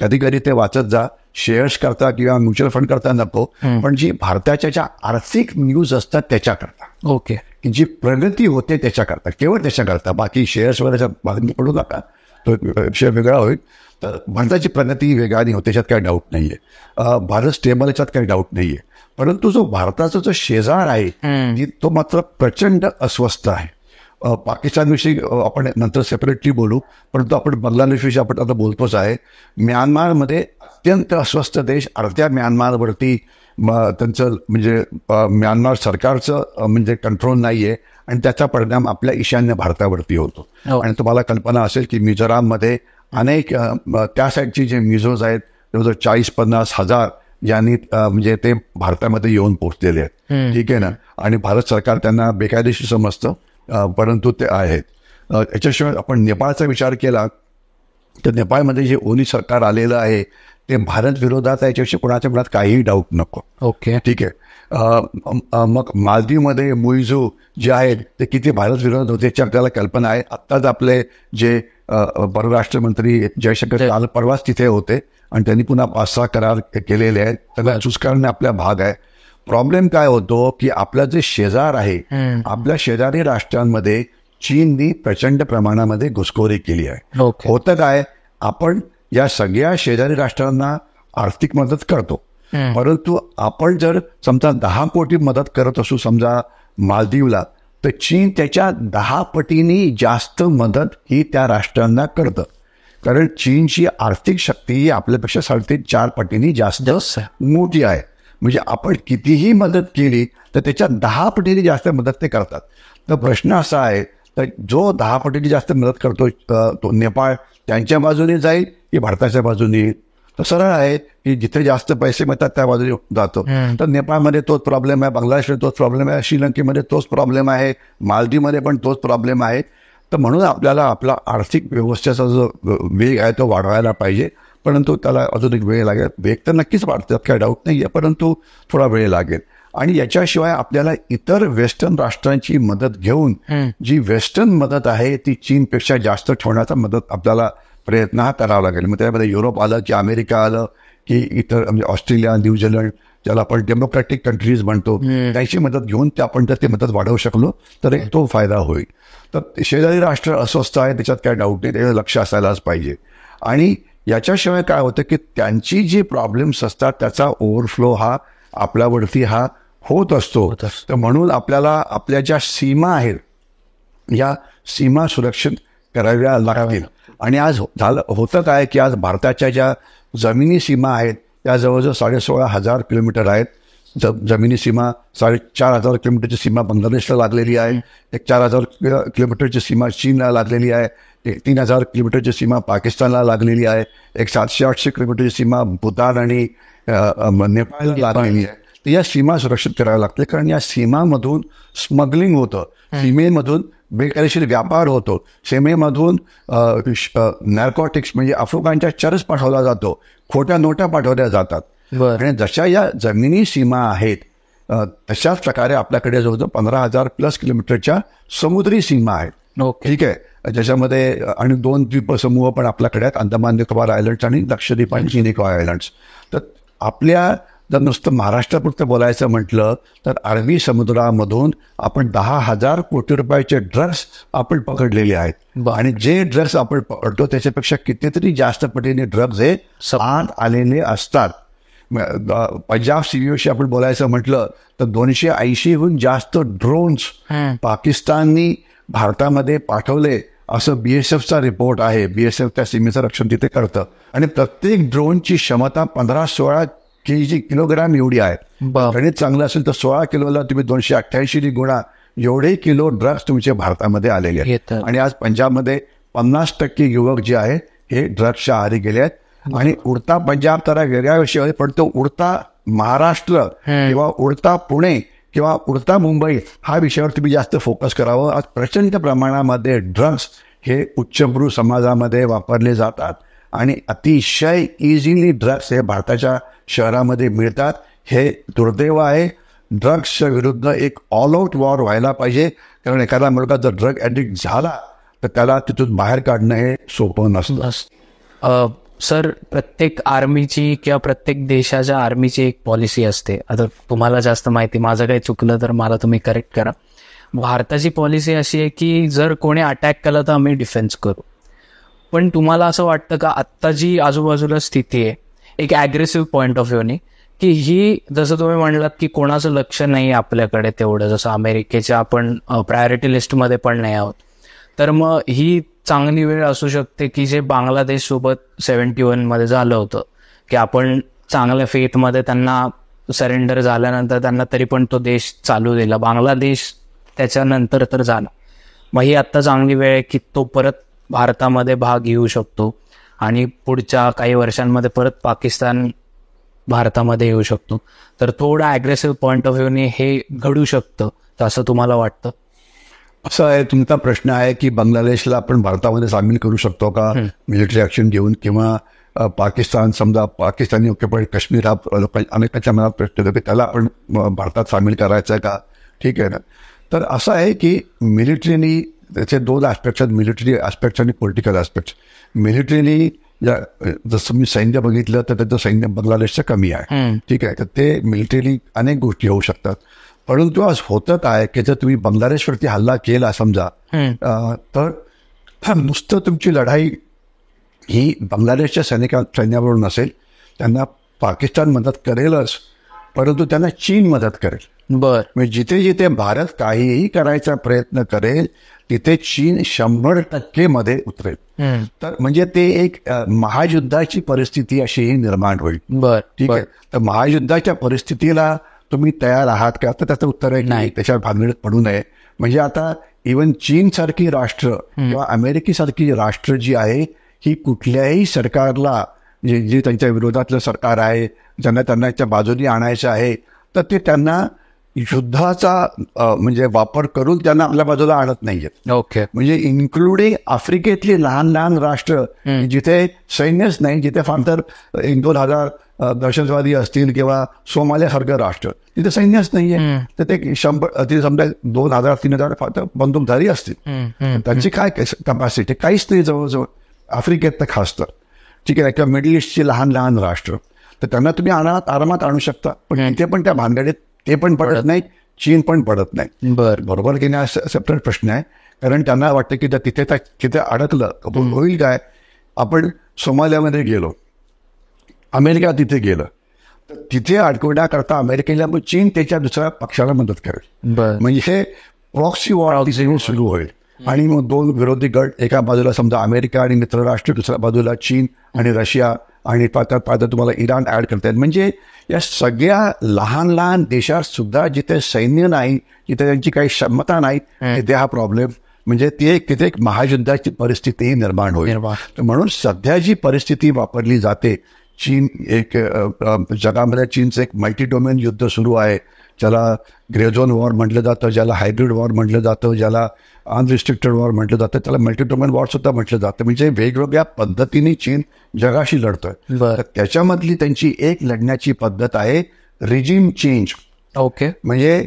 कधी कधी ते वाचत जा. शेअर्स करता किंवा म्युच्युअल फंड करता नको, पण जी भारताच्या ज्या आर्थिक न्यूज असतात त्याच्याकरता, ओके, जी प्रगती होते त्याच्याकरता, केवळ त्याच्याकरता. बाकी शेअर्सवर त्याच्या बातमी पडू नका, तो विषय वेगळा होईल. तर भारताची प्रगती वेगाने होते, त्याच्यात काही डाऊट नाहीये. भारत स्टेबल याच्यात काही डाऊट नाहीये. परंतु जो भारताचा जो शेजार आहे तो मात्र प्रचंड अस्वस्थ आहे. पाकिस्तानविषयी आपण नंतर सेपरेटली बोलू, परंतु आपण बांगलादेशविषयी आपण आता बोलतोच आहे. म्यानमारमध्ये अत्यंत अस्वस्थ देश, अर्ध्या म्यानमारवरती त्यांचं म्हणजे म्यानमार सरकारचं म्हणजे कंट्रोल नाही आहे आणि त्याचा परिणाम आपल्या ईशान्य भारतावरती होतो. आणि तुम्हाला कल्पना असेल की मिझोराममध्ये अनेक त्या साईडची जे मिझोज आहेत जवळजवळ 40-50 हजार यांनी म्हणजे ते भारतामध्ये येऊन पोहोचलेले आहेत. ठीक आहे ना. आणि भारत सरकार त्यांना बेकायदेशीर समजतं, परंतु ते आहेत. याच्याशिवाय आपण नेपाळचा विचार केला तर नेपाळमध्ये जे ओली सरकार आलेलं आहे ते भारत विरोधात आहे, याच्याविषयी कोणाच्या मनात काहीही डाऊट नको. ओके, ठीक आहे. मग मालदीवमध्ये मुइझू जे आहेत ते किती भारत विरोधात होते याची आपल्याला कल्पना आहे. आत्ताच आपले जे परराष्ट्र मंत्री जयशंकर काल परवाच तिथे होते आणि त्यांनी पुन्हा 5-6 करार केलेले आहेत. सगळं चुस्कारणे आपला भाग आहे. प्रॉब्लेम काय होतो की आपला जे शेजार आहे, आपल्या शेजारी राष्ट्रांमध्ये चीननी प्रचंड प्रमाणामध्ये घुसखोरी केली आहे. होतं काय, आपण या सगळ्या शेजारी राष्ट्रांना आर्थिक मदत करतो, परंतु आपण जर समजा 10 कोटी मदत करत असू समजा मालदीवला, तर चीन त्याच्या 10 पटींनी जास्त मदत ही त्या राष्ट्रांना करतं. कारण चीनची आर्थिक शक्ती ही आपल्यापेक्षा 4.5 पटींनी जास्त मोठी आहे. म्हणजे आपण कितीही मदत केली तर त्याच्या 10 पटींनी जास्त मदत ते करतात. तर प्रश्न असा आहे, तर जो 10 पटींनी जास्त मदत करतो तो नेपाळ त्यांच्या बाजूने जाईल की भारताच्या बाजूने येईल? तर सरळ आहे की जिथे जास्त पैसे मिळतात त्या बाजूने जातो. तर नेपाळमध्ये तोच प्रॉब्लेम आहे, बांगलादेशमध्ये तोच प्रॉब्लेम आहे, श्रीलंकेमध्ये तोच प्रॉब्लेम आहे, मालदीवमध्ये पण तोच प्रॉब्लेम आहे. तर म्हणून आपल्याला आपला आर्थिक व्यवस्थेचा जो वेग आहे तो वाढवायला पाहिजे, परंतु त्याला अजून एक वेळ लागेल. वेग तर नक्कीच वाढतात, काही डाऊट नाही आहे, परंतु थोडा वेळ लागेल. आणि याच्याशिवाय आपल्याला इतर वेस्टर्न राष्ट्रांची मदत घेऊन जी वेस्टर्न मदत आहे ती चीनपेक्षा जास्त ठेवण्याचा मदत आपल्याला प्रयत्न हा करावा लागेल. मग त्यामध्ये युरोप आलं की अमेरिका आलं की इतर म्हणजे ऑस्ट्रेलिया, न्यूझीलंड ज्याला आपण डेमोक्रॅटिक कंट्रीज म्हणतो त्यांची मदत घेऊन ते आपण जर ती मदत वाढवू शकलो तर एक तो फायदा होईल. तर शेजारी राष्ट्र अस्वस्थ आहे त्याच्यात काय डाऊट नाही, त्याचं लक्ष असायलाच पाहिजे. आणि याच्याशिवाय काय होतं की त्यांची जी प्रॉब्लेम्स असतात त्याचा ओव्हरफ्लो हा आपल्यावरती हा होत असतो. तर म्हणून आपल्याला आपल्या ज्या सीमा आहेत या सीमा सुरक्षित कराव्या लागतील. आणि आज होतं काय की आज भारताच्या ज्या जमिनी सीमा आहेत त्या जवळजवळ 16,500 किलोमीटर आहेत. जमिनी सीमा 4,500 किलोमीटरची सीमा बांगलादेशला लागलेली आहे, एक 4,000 किलोमीटरची सीमा चीनला लागलेली आहे, एक 3,000 किलोमीटरची सीमा पाकिस्तानला लागलेली आहे, एक 700-800 किलोमीटरची सीमा भूतान आणि नेपाळला लागलेली आहे. तर या सीमा सुरक्षित कराव्या लागतील, कारण या सीमामधून स्मगलिंग होतं, सीमेमधून बेकायदेशीर व्यापार होतो, सीमेमधून नार्कोटिक्स म्हणजे अफरोगांच्या चरस पाठवला जातो, खोट्या नोटा पाठवल्या जातात. आणि जशा या जमिनी सीमा आहेत तशाच प्रकारे आपल्याकडे जवळजवळ 15,000+ किलोमीटरच्या समुद्री सीमा आहेत. ठीक आहे, ज्याच्यामध्ये आणि 2 द्वीपसमूह पण आपल्याकडे आहेत, अंदमान निकोबार आयलंड्स आणि लक्षद्वीप आणि निकोबार आयलंड्स. तर आपल्या जर नुसतं महाराष्ट्रापुरतं बोलायचं म्हटलं तर अरबी समुद्रामधून आपण 10,000 कोटी रुपयाचे ड्रग्स आपण पकडलेले आहेत आणि जे ड्रग्स आपण पकडतो त्याच्यापेक्षा कितीतरी जास्त पटीने ड्रग्ज हे आत आलेले असतात. पंजाब सीईओशी आपण बोलायचं म्हटलं तर 280हून जास्त ड्रोन्स पाकिस्ताननी भारतामध्ये पाठवले असं BSFचा रिपोर्ट आहे. BSF त्या सीमेचं रक्षण तिथे करतं आणि प्रत्येक ड्रोनची क्षमता 15-16 किलोग्राम एवढी आहे. गणित चांगलं असेल तर 16 किलोला तुम्ही 288 गुणा एवढे किलो ड्रग्स तुमच्या भारतामध्ये आलेले आहेत. आणि आज पंजाबमध्ये 50% युवक जे आहेत हे ड्रग्सच्या आहारी गेले आहेत. आणि उडता पंजाब तर वेगळ्या विषय आहे, पण तो उडता महाराष्ट्र किंवा उडता पुणे किंवा उडता मुंबई हा विषयावर तुम्ही जास्त फोकस करावं. आज प्रचंड प्रमाणामध्ये ड्रग्स हे उच्चभ्रू समाजामध्ये वापरले जातात आणि अतिशय इझिली ड्रग्स हे भारताच्या शहरामध्ये मिळतात. हे दुर्दैव आहे. ड्रग्सच्या विरुद्ध एक ऑल आउट वॉर व्हायला पाहिजे, कारण एखादा मुलगा जर ड्रग ॲडिक्ट झाला तर त्याला तिथून बाहेर काढणं हे सोपं नसतं. सर, प्रत्येक आर्मीची किंवा प्रत्येक देशाच्या आर्मीची एक पॉलिसी असते. आता तुम्हाला जास्त माहिती, माझं काही चुकलं तर मला तुम्ही करेक्ट करा. भारताची पॉलिसी अशी आहे की जर कोणी अटॅक केला तर आम्ही डिफेन्स करू. पण तुम्हाला असं वाटतं का आत्ता जी आजूबाजूला स्थिती आहे एक ॲग्रेसिव्ह पॉईंट ऑफ व्ह्यूने, की ही जसं तुम्ही म्हणलात की कोणाचं लक्ष नाही आपल्याकडे तेवढं, जसं अमेरिकेच्या आपण प्रायोरिटी लिस्टमध्ये पण नाही आहोत, तर मग ही चांगली वेळ असू शकते की जे बांगलादेश सोबत 71 मध्ये झालं होतं की आपण चांगल्या फेथमध्ये त्यांना सरेंडर झाल्यानंतर त्यांना तरी पण तो देश चालू दिला. बांगलादेश त्याच्यानंतर तर झाला. मग ही आत्ता चांगली वेळ आहे की तो परत भारतामध्ये भाग घेऊ शकतो आणि पुढच्या काही वर्षांमध्ये परत पाकिस्तान भारतामध्ये येऊ शकतो. तर थोडा ॲग्रेसिव्ह पॉईंट ऑफ व्ह्यूने हे घडू शकतं, तर असं तुम्हाला वाटतं? असं आहे, तुमचा प्रश्न आहे की बांगलादेशला आपण भारतामध्ये सामील करू शकतो का मिलिटरी ॲक्शन घेऊन, किंवा पाकिस्तान, समजा पाकिस्तानी ऑक्युपाईड काश्मीर हा अनेकांच्या मनात प्रश्न येतो की त्याला आपण भारतात सामील करायचं आहे का. ठीक आहे ना. तर असं आहे की मिलिटरीनी त्याचे दोन ॲस्पेक्ट्स आहेत, मिलिटरी ॲस्पेक्ट्स आणि पॉलिटिकल ॲस्पेक्ट्स. मिलिटरीनी जसं मी सैन्य बघितलं तर त्याचं सैन्य बांगलादेशचं कमी आहे. ठीक आहे. तर ते मिलिटरीली अनेक गोष्टी होऊ शकतात. परंतु आज होतं काय की जर तुम्ही बांगलादेशवरती हल्ला केला समजा, तर नुसतं तुमची लढाई ही बांगलादेशच्या सैन्याबरोबर नसेल, त्यांना पाकिस्तान मदत करेलच, परंतु त्यांना चीन मदत करेल. म्हणजे जिथे जिथे भारत काहीही करायचा प्रयत्न करेल तिथे चीन 100% मध्ये उतरेल. तर म्हणजे ते एक महायुद्धाची परिस्थिती अशीही निर्माण होईल. ठीक आहे. तर महायुद्धाच्या परिस्थितीला तुम्ही तयार आहात का, तर त्याचं उत्तर आहे नाही, त्याच्या भानगडीत पडू नये. म्हणजे आता इव्हन चीनसारखी राष्ट्र किंवा अमेरिकेसारखी राष्ट्र जी आहे ही कुठल्याही सरकारला, जे त्यांच्या विरोधातलं सरकार आहे, ज्यांना त्यांच्या बाजूने आणायचं आहे, तर ते त्यांना युद्धाचा म्हणजे वापर करून त्यांना आपल्या बाजूला आणत नाहीयेत. ओके. म्हणजे इन्क्लुडिंग आफ्रिकेतली लहान लहान राष्ट्र जिथे सैन्यच नाही, जिथे फार तर 1-2 हजार दहशतवादी असतील, किंवा सोमालियासारखं राष्ट्र तिथे सैन्यच नाहीये, तर ते 100 तिथे समजा 2,000-3,000 फार बंदूकधारी असतील. त्यांची काय कॅपॅसिटी काहीच नाही जवळजवळ, आफ्रिकेत तर खास तर. ठीक आहे. किंवा मिडल ईस्टची लहान लहान राष्ट्र, तर त्यांना तुम्ही आरामात आणू शकता. पण तिथे पण त्या भानगडीत ते पण पडत नाही, चीन पण पडत नाही. बरोबर की नाही, सेपरेट प्रश्न आहे. कारण त्यांना वाटतं की तिथे अडकलं होईल काय. आपण सोमालियामध्ये गेलो, अमेरिका तिथे गेलं, तर तिथे अडकवण्याकरता अमेरिकेला मग चीन त्याच्या दुसऱ्या पक्षाला मदत करेल. म्हणजे हे प्रॉक्सी वॉर तिथे सुरू होईल आणि मग दोन विरोधी गट, एका बाजूला समजा अमेरिका आणि मित्रराष्ट्र, दुसऱ्या बाजूला चीन आणि रशिया, आणि पाहता तुम्हाला इराण ऍड करतायत. म्हणजे या सगळ्या लहान लहान देशात सुद्धा जिथे सैन्य नाही, जिथे त्यांची काही क्षमता नाही, तिथे हा प्रॉब्लेम, म्हणजे ती तिथे एक महायुद्धाची परिस्थितीही निर्माण होईल. म्हणून सध्या जी परिस्थिती वापरली जाते, चीन एक जगामध्ये चीनचं एक मल्टी डोमेन युद्ध सुरू आहे, ज्याला ग्रे झोन वॉर म्हटलं जातं, ज्याला हायब्रिड वॉर म्हटलं जातं, ज्याला अनरिस्ट्रिक्टेड वॉर म्हटलं जातं, त्याला मल्टी डोमेन वॉर सुद्धा म्हटलं जातं. म्हणजे वेगवेगळ्या पद्धतीने चीन जगाशी लढतोय. तर त्याच्यामधली त्यांची एक लढण्याची पद्धत आहे रिजिम चेंज. ओके. म्हणजे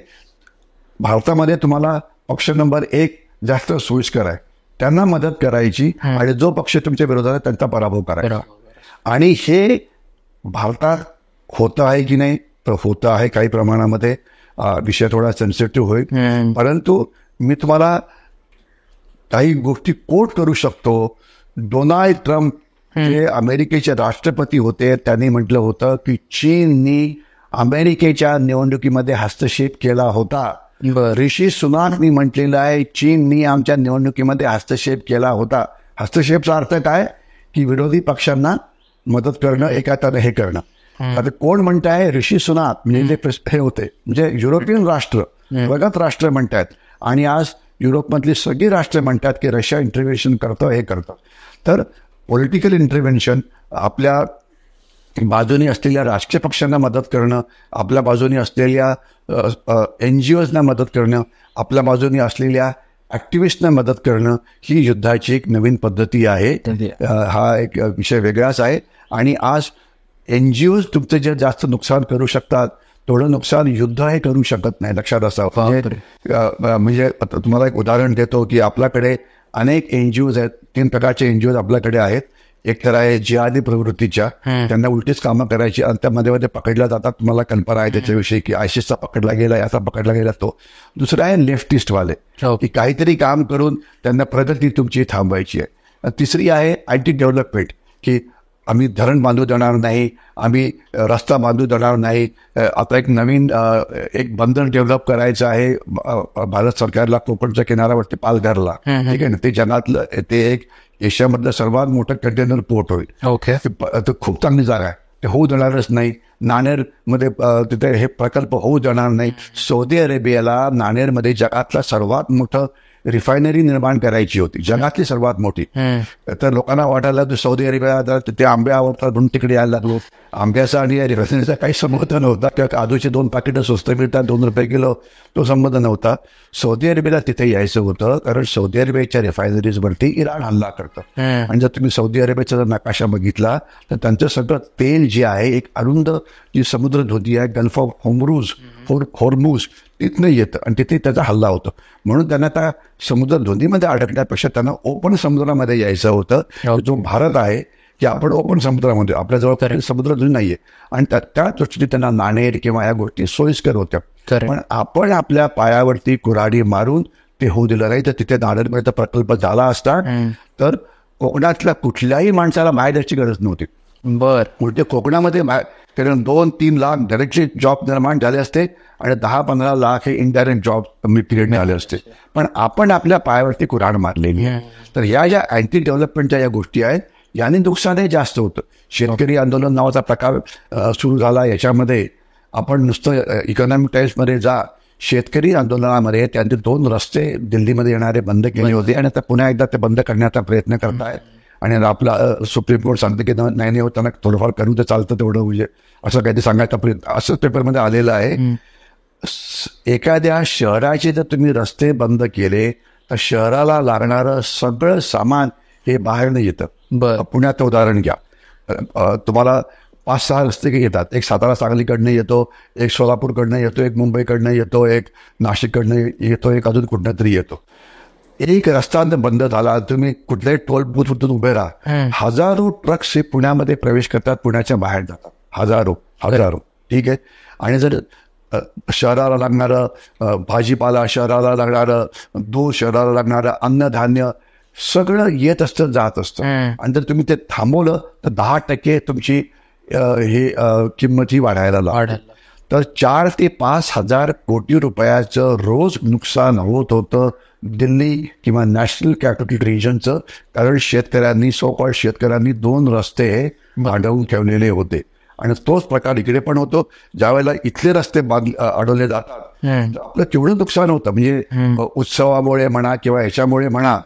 भारतामध्ये तुम्हाला पक्ष नंबर 1 जास्त सोयीस्कर आहे, त्यांना मदत करायची आणि जो पक्ष तुमच्या विरोधात आहे त्यांचा पराभव करायचा. आणि हे भारतात होतं आहे की नाही होतं आहे काही प्रमाणामध्ये. विषय थोडा सेन्सिटिव्ह होईल, परंतु मी तुम्हाला काही गोष्टी कोट करू शकतो. डोनाल्ड ट्रम्प जे अमेरिकेचे राष्ट्रपती होते, त्यांनी म्हटलं होतं की चीननी अमेरिकेच्या निवडणुकीमध्ये हस्तक्षेप केला होता. ऋषी सुनाकनी म्हटलेलं आहे चीननी आमच्या निवडणुकीमध्ये हस्तक्षेप केला होता. हस्तक्षेपचा अर्थ काय की विरोधी पक्षांना मदत करणं, एकाने हे करणं. आता कोण म्हणताय? ऋषी सुनाक म्हणजे हे होते, म्हणजे युरोपियन राष्ट्र, प्रगत राष्ट्र म्हणतात. आणि आज युरोपमधली सगळी राष्ट्र म्हणतात की रशिया इंटरव्हेन्शन करतं, हे करतं. तर पॉलिटिकल इंटरव्हेन्शन, आपल्या बाजूने असलेल्या राजकीय पक्षांना मदत करणं, आपल्या बाजूने असलेल्या NGOजना मदत करणं, आपल्या बाजूने असलेल्या ॲक्टिव्हिस्टना मदत करणं, ही युद्धाची एक नवीन पद्धती आहे. हा एक विषय वेगळाच आहे. आणि आज NGOज तुमचं जे जास्त नुकसान करू शकतात तेवढं नुकसान युद्ध हे करू शकत नाही, लक्षात असावं. म्हणजे तुम्हाला एक उदाहरण देतो की आपल्याकडे अनेक NGOज आहेत. 3 प्रकारचे NGOज आपल्याकडे आहेत. एक तर आहे जिहादी प्रवृत्तीच्या, त्यांना उलटीच कामं करायची आणि त्यामध्ये मध्ये पकडल्या जातात. तुम्हाला कल्पना आहे त्याच्याविषयी की आयसिसचा पकडला गेला, याचा पकडला गेला तो. दुसरा आहे लेफ्टिस्टवाले, की काहीतरी काम करून त्यांना प्रगती तुमची थांबवायची आहे. तिसरी आहे IT डेव्हलपमेंट, की आम्ही धरण बांधू देणार नाही, आम्ही रस्ता बांधू देणार नाही. आता एक नवीन एक बंदर डेव्हलप करायचं आहे भारत सरकारला कोकणच्या किनाऱ्यावरती, पालघरला. ठीक आहे ना. ते जगातलं, ते एक एशियामधलं सर्वात मोठं कंटेनर पोर्ट होईल. ओके. खूप चांगली जागा आहे. ते होऊ देणारच नाही. नाणेरमध्ये तिथे हे प्रकल्प होऊ देणार नाही. सौदी अरेबियाला नाणेरमध्ये जगातलं सर्वात मोठं रिफायनरी निर्माण करायची होती, जगातली सर्वात मोठी. तर लोकांना वाटायला सौदी अरेबिया ते आंबे आवडतात म्हणून तिकडे यायला लागलो. आंब्याचा आणि रिफायनरीचा काही संबंध नव्हता, किंवा काजूचे 2 पाकिटं स्वस्त मिळतात, 2 रुपये किलो, तो संबंध नव्हता. सौदी अरेबियाला तिथे यायचं होतं कारण सौदी अरेबियाच्या रिफायनरीजवरती इराण हल्ला करतं. आणि जर तुम्ही सौदी अरेबियाचा जर नकाशा बघितला तर त्यांचं सगळं तेल जे आहे, एक अरुंद जी समुद्रधुनी आहे, गल्फ ऑफ होर्मुझ, तिथनं येतं आणि तिथे त्याचा हल्ला होतो. म्हणून त्यांना त्या समुद्रधुनीमध्ये अडकण्यापेक्षा त्यांना ओपन समुद्रामध्ये यायचं होतं. जो भारत आहे की आपण ओपन समुद्रामध्ये, आपल्याजवळ समुद्रधुनी नाहीये, आणि त्या दृष्टीने त्यांना नाणेर किंवा या गोष्टी सोयीस्कर होत्या. पण आपण आपल्या पायावरती कुऱ्हाडी मारून ते होऊ दिलं नाही. तर तिथे नाणेरमध्ये प्रकल्प झाला असता तर कोकणातल्या कुठल्याही माणसाला बाहेर जायची गरज नव्हती. उलटे कोकणामध्ये कारण 2-3 लाख डायरेक्टली जॉब निर्माण झाले असते आणि 10-15 लाख हे इनडायरेक्ट जॉब पिरियडने आले असते. पण आपण आपल्या पायावरती कुऱ्हाड मारलेली आहे. तर या ज्या अँटी डेव्हलपमेंटच्या या गोष्टी आहेत, याने नुकसानही जास्त होतं. शेतकरी आंदोलन नावाचा प्रकार सुरू झाला. याच्यामध्ये आपण नुसतं इकॉनॉमिक टाइम्समध्ये जा, शेतकरी आंदोलनामध्ये त्यांचे 2 रस्ते दिल्लीमध्ये येणारे बंद केले होते आणि आता पुन्हा एकदा ते बंद करण्याचा प्रयत्न करतायत. आणि आपला सुप्रीम कोर्ट सांगते की नाही होताना थोडंफार करू तर चालतं तेवढं, म्हणजे असं काहीतरी सांगायचा प्रयत्न असं पेपरमध्ये आलेलं आहे. एखाद्या शहराचे जर तुम्ही रस्ते बंद केले तर शहराला लागणारं सगळं सामान हे बाहेरनं येतं. पुण्याचं उदाहरण घ्या. तुम्हाला 5-6 रस्ते येतात. एक सातारा सांगलीकडनं येतो, एक सोलापूरकडनं येतो, एक मुंबईकडनं येतो, एक नाशिककडनं येतो, एक अजून कुठनं तरी येतो. एक रस्ता बंद झाला, तुम्ही कुठल्याही टोल बूथवरून उभे राहा, हजारो ट्रक्स हे पुण्यामध्ये प्रवेश करतात, पुण्याच्या बाहेर जातात. हजारो. ठीक आहे. आणि जर शहराला लागणारं भाजीपाला, शहराला लागणारं दूध, शहराला लागणारं अन्नधान्य सगळं येत असतं, जात असतं. आणि जर तुम्ही ते थांबवलं तर 10% तुमची हे किंमत ही वाढायला लागते. तर 4 ते 5 हजार कोटी रुपयाचं रोज नुकसान होत होतं दिल्ली किंवा नॅशनल कॅपिटल रिजनचं. कारण शेतकऱ्यांनी 2 रस्ते अडवून ठेवलेले होते. आणि तोच प्रकार इकडे पण होतो. ज्या वेळेला इथले रस्ते अडवले जातात आपलं केवढं नुकसान होतं. म्हणजे उत्सवामुळे म्हणा किंवा ह्याच्यामुळे म्हणा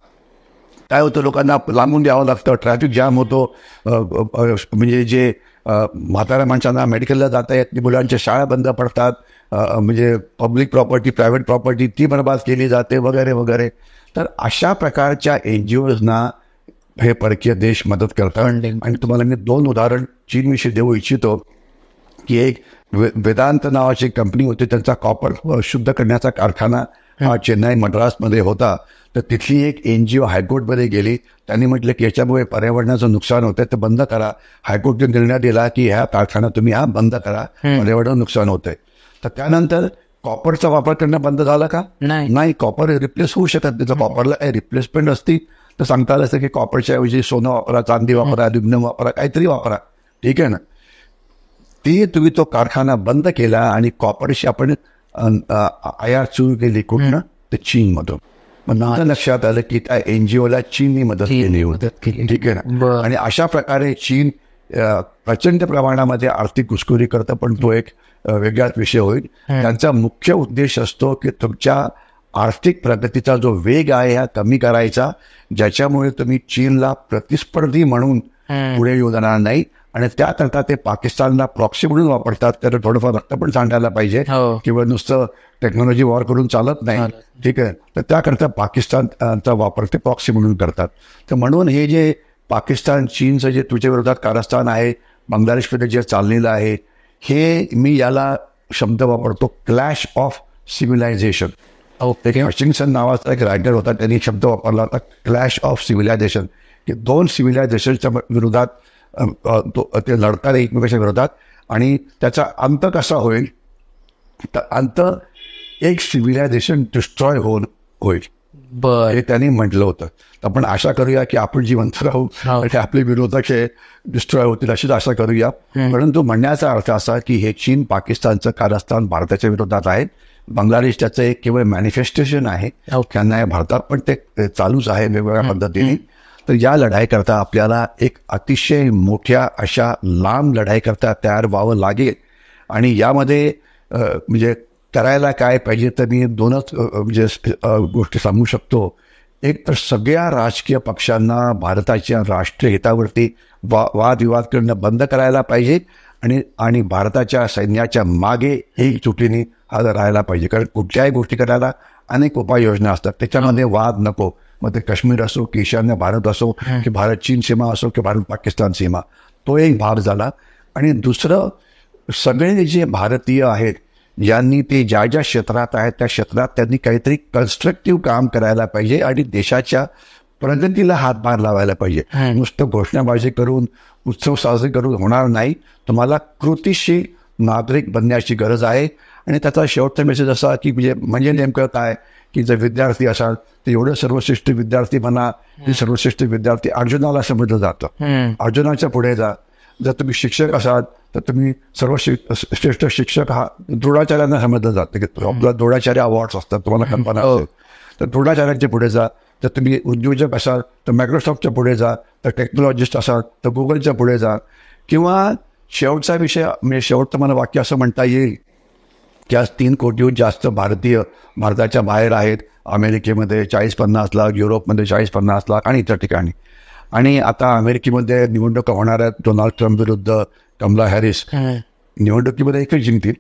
काय होतं, लोकांना लांबून द्यावं लागतं, ट्रॅफिक जाम होतो. म्हणजे जे म्हाताऱ्या माणसांना मेडिकलला जाता येत नाही, मुलांच्या शाळा बंद पडतात, म्हणजे पब्लिक प्रॉपर्टी, प्रायव्हेट प्रॉपर्टी ती बरबाद केली जाते वगैरे वगैरे. तर अशा प्रकारच्या NGOजना हे परकीय देश मदत करतात. आणि तुम्हाला मी 2 उदाहरण चीनविषयी देऊ इच्छितो की एक वेदांत नावाची कंपनी होती, त्यांचा कॉपर शुद्ध करण्याचा कारखाना हा चेन्नई मद्रासमध्ये होता. तर तिथली एक NGO हायकोर्टमध्ये गेली. त्यांनी म्हटलं की याच्यामुळे पर्यावरणाचं नुकसान होतं ते बंद करा. हायकोर्टने निर्णय दिला की ह्या कारखाना तुम्ही बंद करा, पर्यावरणाचं नुकसान होतंय. तर त्यानंतर कॉपरचा वापर करणं बंद झाला का? नाही. कॉपर रिप्लेस होऊ शकत नाही. जर कॉपरला काही रिप्लेसमेंट असती तर सांगता आलं असतं की कॉपरच्या ऐवजी सोनं वापरा, चांदी वापरा, अल्युमिनियम वापरा, काहीतरी वापरा. ठीक आहे ना. ती तुम्ही तो कारखाना बंद केला आणि कॉपरशी आपण आयात सुरू केली कुठनं? तर चीनमधून. मग नंतर लक्षात आलं की त्या एनजीओला चीननी मदत केली होती. ठीक आहे ना. आणि अशा प्रकारे चीन प्रचंड प्रमाणामध्ये आर्थिक घुसखोरी करतं, पण तो एक वेगळाच विषय होईल. त्यांचा मुख्य उद्देश असतो की तुमच्या आर्थिक प्रगतीचा जो वेग आहे हा कमी करायचा, ज्याच्यामुळे तुम्ही चीनला प्रतिस्पर्धी म्हणून पुढे येऊ देणार नाही. आणि त्याकरता ते पाकिस्तानला प्रॉक्सी म्हणून वापरतात. तर थोडंफार रक्त पण सांगायला पाहिजे, किंवा नुसतं टेक्नॉलॉजी वॉर करून चालत नाही. ठीक आहे. तर त्याकरता पाकिस्तानचा वापर ते प्रॉक्सी म्हणून करतात. तर म्हणून हे जे पाकिस्तान चीनचं जे तुझ्या विरोधात कारस्थान आहे, बांगलादेशमध्ये जे चाललेलं आहे, हे मी याला शब्द वापरतो क्लॅश ऑफ सिव्हिलायझेशन. हचिंग्सन नावाचा एक रायटर होता, त्यांनी शब्द वापरला होता क्लॅश ऑफ सिव्हिलायझेशन, की दोन सिव्हिलायझेशनच्या विरोधात ते लढतात एकमेकांच्या विरोधात. आणि त्याचा अंत कसा होईल? तर अंत एक सिव्हिलायझेशन डिस्ट्रॉय होईल, हे त्यांनी म्हटलं होतं. आपण आशा करूया की आपण जिवंत राहू आणि आपले विरोधक हे डिस्ट्रॉय होतील अशीच आशा करूया. परंतु म्हणण्याचा अर्थ असा की हे चीन पाकिस्तानचं कारस्थान भारताच्या विरोधात आहे. बांगलादेश त्याचं एक केवळ मॅनिफेस्टेशन आहे, त्यांना भारतात पण ते चालूच आहे वेगवेगळ्या पद्धतीने. तर या लढाईकरता आपल्याला एक अतिशय मोठ्या अशा लांब लढाईकरता तयार व्हावं लागेल. आणि यामध्ये म्हणजे करायला काय पाहिजे तर मी दोनच म्हणजे गोष्टी सांगू शकतो. एक तर सगळ्या राजकीय पक्षांना भारताच्या राष्ट्रीय हितावरती वादविवाद करणं बंद करायला पाहिजे. आणि भारताच्या सैन्याच्या मागे एकजुटीने राहायला पाहिजे. कारण कुठल्याही गोष्टी करायला अनेक उपाययोजना असतात, त्याच्यामध्ये वाद नको. मग ते काश्मीर असो की ईशान्य भारत असो की भारत चीन सीमा असो की भारत पाकिस्तान सीमा, तो एक भाग झाला. आणि दुसरं, सगळे जे भारतीय आहेत यांनी ते ज्या ज्या क्षेत्रात आहेत त्या क्षेत्रात त्यांनी काहीतरी कन्स्ट्रक्टिव्ह काम करायला पाहिजे आणि देशाच्या प्रगतीला हातभार लावायला पाहिजे. नुसतं घोषणाबाजी करून उत्सव साजरे करून होणार नाही. तुम्हाला कृतीशील नागरिक बनण्याची गरज आहे. आणि त्याचा शेवटचा मेसेज असा की म्हणजे नेमकं काय की जर विद्यार्थी असाल तर एवढं सर्वश्रेष्ठ विद्यार्थी म्हणा की सर्वश्रेष्ठ विद्यार्थी अर्जुनाला समजलं जातं. अर्जुनाच्या पुढे जा. जर तुम्ही शिक्षक असाल तर तुम्ही सर्वश्रेष्ठ शिक्षक हा द्रोणाचार्यांना समजलं जातं की आपला द्रोणाचार्य अवॉर्ड्स असतात, तुम्हाला कल्पना असेल. तर द्रोणाचार्यांच्या पुढे जा. जर तुम्ही उद्योजक असाल तर मायक्रोसॉफ्टच्या पुढे जा. तर टेक्नॉलॉजिस्ट असाल तर गुगलच्या पुढे जा. किंवा शेवटचा विषय म्हणजे शेवटचं मला वाक्य असं म्हणता येईल की आज 3 कोटीहून जास्त भारतीय भारताच्या बाहेर आहेत. अमेरिकेमध्ये 40-50 लाख, युरोपमध्ये 40-50 लाख आणि इतर ठिकाणी. आणि आता अमेरिकेमध्ये निवडणुका होणार आहेत. डोनाल्ड ट्रम्प विरुद्ध कमला हॅरिस. निवडणुकीमध्ये एकच जिंकतील,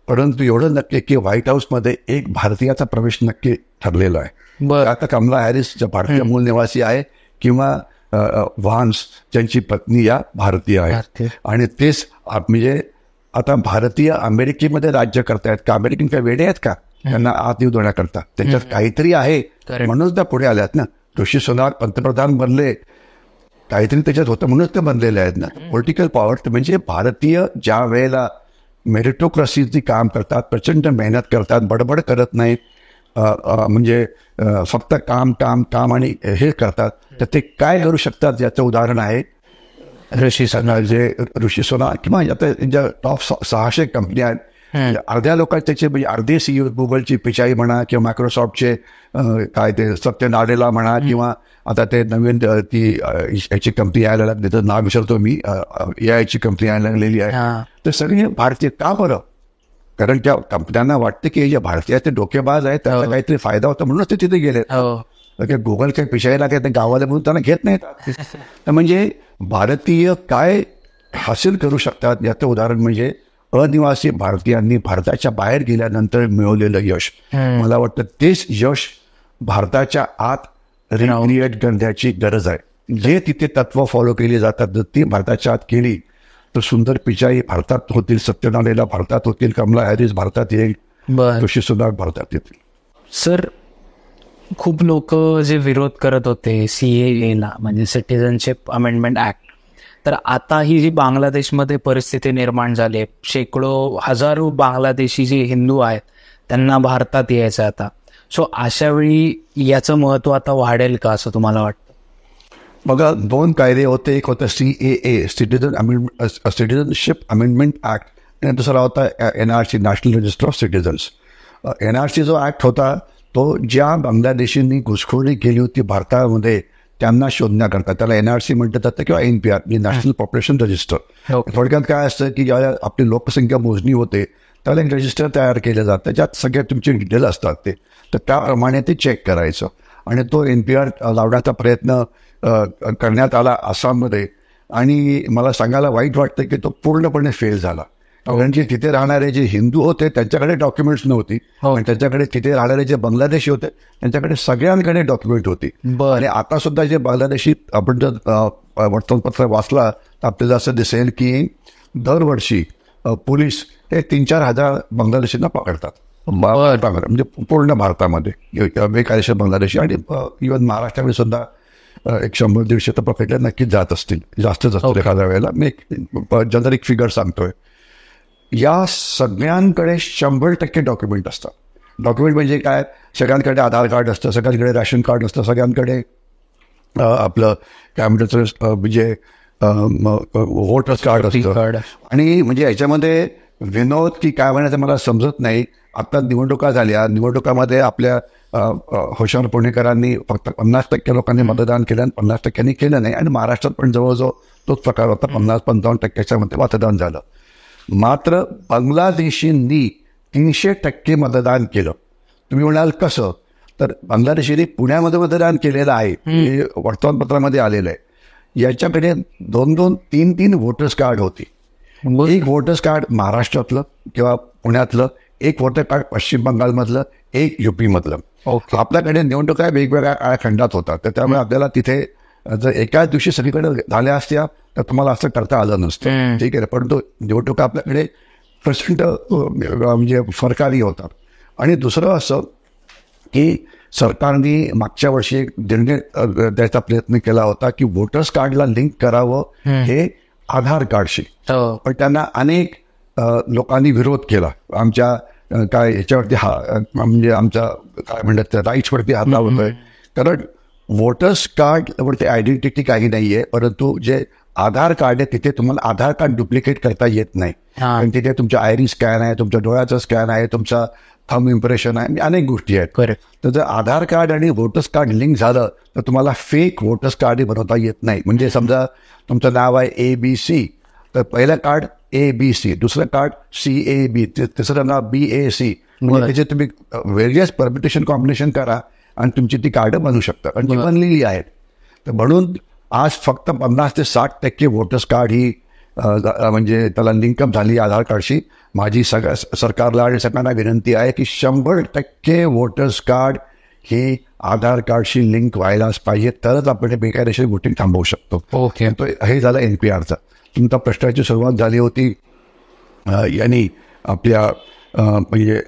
परंतु एवढं नक्की की व्हाईट हाऊसमध्ये एक भारतीयाचा प्रवेश नक्की ठरलेला आहे. आता कमला हॅरिस ज्या भारतीय मूळ निवासी आहे किंवा व्हान्स ज्यांची पत्नी या भारतीय आहे. आणि तेच म्हणजे आता भारतीय अमेरिकेमध्ये राज्य करतायत का? अमेरिकन काय वेडे आहेत का त्यांना आत येऊ देण्याकरता? त्याच्यात काहीतरी आहे म्हणूनच त्या पुढे आल्यात ना. ऋषी सुनाक पंतप्रधान बनले, काहीतरी त्याच्यात होतं म्हणूनच ते बनलेले आहेत ना. पॉलिटिकल पॉवर म्हणजे भारतीय ज्या वेळेला मेरिटोक्रेसीची काम करतात, प्रचंड मेहनत करतात, बडबड करत नाहीत, म्हणजे फक्त काम काम काम आणि हे करतात, तर ते काय करू शकतात याचं उदाहरण आहे ऋषी सोनाक. किंवा आता ज्या टॉप 600 कंपन्या आहेत, अर्ध्या लोकांचे त्याचे म्हणजे अर्धे सीईओ गुगलची पिचाई म्हणा किंवा मायक्रोसॉफ्टचे काय ते सत्य नाडेला म्हणा, किंवा आता ते नवीन ती याची कंपनी यायला लागली, त्याचं नाव विसरतो मी, AI ची कंपनी यायला लागलेली आहे. तर सगळे भारतीय का बरं? कारण त्या कंपन्यांना वाटतं की जे भारतीय ते डोकेबाज आहेत, त्याचा काहीतरी फायदा होता म्हणूनच ते तिथे गेले. गुगल काही पिशायला काय ते गावाला म्हणून त्यांना घेत नाहीत. तर म्हणजे भारतीय काय हासिल करू शकतात याचं उदाहरण म्हणजे अनिवासी भारतीयांनी भारताच्या बाहेर गेल्यानंतर मिळवलेलं यश. मला वाटतं तेच यश भारताच्या आत रिक्रिएट करण्याची गरज आहे. जे तिथे तत्व फॉलो केली जातात जर ती भारताच्या आत केली तर सुंदर पिचाई भारतात होतील, सत्यनारायणला भारतात होतील, कमला हॅरिस भारतात येईल, ऋषी सुनाक भारतात येतील. सर, खूप लोक जे विरोध करत होते CAA ला, म्हणजे सिटिझनशिप अमेंडमेंट ऍक्ट, तर आता ही जी बांगलादेशमध्ये परिस्थिती निर्माण झाली आहे, शेकडो हजारो बांगलादेशी जे हिंदू आहेत त्यांना भारतात यायचं आता, सो अशा वेळी याचं महत्व आता वाढेल का असं तुम्हाला वाटतं? बघा, 2 कायदे होते. एक होतं CAA, सिटिझनशिप अमेंडमेंट ऍक्ट, आणि दुसरा होता NRC, national register of citizens. NRC जो ऍक्ट होता तो ज्या बांगलादेशींनी घुसखोरी केली होती भारतामध्ये त्यांना शोधण्याकरता, त्याला NRC म्हटलं जातं किंवा NPR, म्हणजे नॅशनल पॉप्युलेशन रजिस्टर. थोडक्यात काय असतं की ज्या आपली लोकसंख्या मोजणी होते त्याला एक रजिस्टर तयार केलं जातं ज्यात सगळ्या तुमचे डिटेल असतात ते, तर त्याप्रमाणे ते चेक करायचं. आणि तो NPR लावण्याचा प्रयत्न करण्यात आला आसाममध्ये, आणि मला सांगायला वाईट वाटतं की तो पूर्णपणे फेल झाला. कारण की तिथे राहणारे जे हिंदू होते त्यांच्याकडे डॉक्युमेंट्स नव्हती, आणि त्यांच्याकडे तिथे राहणारे जे बांगलादेशी होते त्यांच्याकडे सगळ्यांकडे डॉक्युमेंट होती. आणि आता सुद्धा जे बांगलादेशी, आपण जर वर्तमानपत्र वाचला तर आपल्याला असं दिसेल की दरवर्षी पोलीस हे 3-4 हजार बांगलादेशींना पकडतात, म्हणजे पूर्ण भारतामध्ये बेकायदेशीर बांगलादेशी. आणि इव्हन महाराष्ट्रामध्ये सुद्धा 100-150 तर पकडले नक्कीच जात असतील, जास्तच असतील एखाद्या वेळेला. मी एक जनरिक फिगर सांगतोय. या सगळ्यांकडे 100% डॉक्युमेंट असतात. डॉक्युमेंट म्हणजे काय, सगळ्यांकडे आधार कार्ड असतं, सगळ्यांकडे रॅशन कार्ड असतं, सगळ्यांकडे आपलं काय म्हणतात म्हणजे वोटर्स कार्ड असतं. आणि म्हणजे याच्यामध्ये विनोद की काय म्हणायचं मला समजत नाही. आता निवडणुका झाल्या, निवडणुकामध्ये आपल्या हुशार पुणेकरांनी फक्त 50% लोकांनी मतदान केलं आणि 50% केलं नाही. आणि महाराष्ट्रात पण जवळजवळ तोच प्रकार होता, 50-55% मध्ये मतदान झालं. मात्र बांगलादेशींनी 300% मतदान केलं. तुम्ही म्हणाल कसं, तर बांगलादेशींनी पुण्यामध्ये मतदान केलेलं आहे, हे वर्तमानपत्रामध्ये आलेलं आहे. याच्याकडे 2-2, 3-3 वोटर्स कार्ड होती. एक वोटर्स कार्ड महाराष्ट्रातलं किंवा पुण्यातलं, एक वोटर कार्ड पश्चिम बंगालमधलं, एक UP मधलं. आपल्याकडे निवडणुका वेगवेगळ्या काळखंडात होतात, तर त्यामुळे आपल्याला तिथे जर एकाच दिवशी सगळीकडे झाल्या असत्या तर तुम्हाला असं करता आलं नसतं, ठीक आहे. परंतु निवडणुका आपल्याकडे प्रचंड म्हणजे फरकारी होतात. आणि दुसरं असं की सरकारने मागच्या वर्षी एक निर्णय द्यायचा प्रयत्न केला होता की वोटर्स कार्डला लिंक करावं हे आधार कार्डशी, पण त्यांना अनेक लोकांनी विरोध केला. आमच्या काय याच्यावरती म्हणजे आमच्या काय म्हणतात राईट्सवरती हात लावतोय. कारण वोटर्स कार्डवरती आयडेंटिटी काही नाहीये, परंतु जे आधार कार्ड आहे तिथे तुम्हाला आधार कार्ड डुप्लिकेट करता येत नाही. कारण तिथे तुमच्या आयरी स्कॅन आहे, तुमच्या डोळ्याचा स्कॅन आहे, तुमचा थंब इम्प्रेशन आहे, अनेक गोष्टी आहेत. तर जर आधार कार्ड आणि वोटर्स कार्ड लिंक झालं तर तुम्हाला फेक वोटर्स कार्ड बनवता येत नाही. म्हणजे समजा तुमचं नाव आहे ABC, तर पहिलं कार्ड ABC, दुसरं कार्ड CAB, तिसरं नाव BAC. म्हणजे त्याचे तुम्ही व्हेरियस परम्युटेशन कॉम्बिनेशन करा आणि तुमची ती कार्ड बनवू शकता, आणि ती बनलेली आहेत. तर म्हणून आज फक्त 50 ते 60% वोटर्स कार्ड ही म्हणजे त्याला लिंकअप झाली आधार कार्डशी. माझी सरकारला आणि सगळ्यांना विनंती आहे की 100% वोटर्स कार्ड हे आधार कार्डशी लिंक व्हायलाच पाहिजे, तरच आपण हे बेकायदेशीर वोटिंग थांबवू शकतो. तो हे झालं NPRचा. तुमच्या प्रश्नाची सुरुवात झाली होती यांनी आपल्या म्हणजे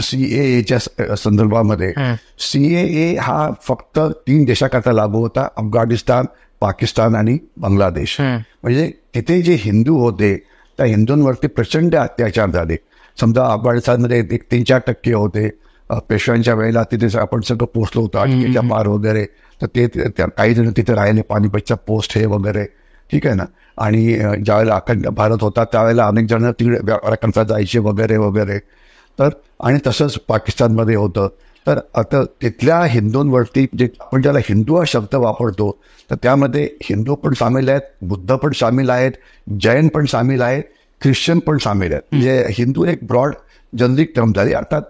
CAAच्या संदर्भामध्ये. CAA हा फक्त 3 देशाकरता लागू होता, अफगाणिस्तान, पाकिस्तान आणि बांगलादेश. म्हणजे तिथे जे हिंदू होते त्या हिंदूंवरती प्रचंड अत्याचार झाले. समजा अफगाणिस्तानमध्ये 3-4% होते. पेशव्यांच्या वेळेला तिथे आपण सगळं पोचलो होतो, अटकेच्या पार वगैरे, तर ते काही जण तिथे राहिले, पानिपतच्या पोस्ट हे वगैरे, ठीक आहे ना. आणि ज्यावेळेला अखंड भारत होता त्यावेळेला अनेक जण तिकडे व्यापाराकरता जायचे वगैरे वगैरे. तर आणि तसंच पाकिस्तानमध्ये होतं. तर आता तिथल्या हिंदूंवरती जे आपण ज्याला हिंदू हा शब्द वापरतो तर त्यामध्ये हिंदू पण सामील आहेत, बुद्ध पण सामील आहेत, जैन पण सामील आहेत, ख्रिश्चन पण सामील आहेत. म्हणजे हिंदू एक ब्रॉड जनरिक टर्म झाली. अर्थात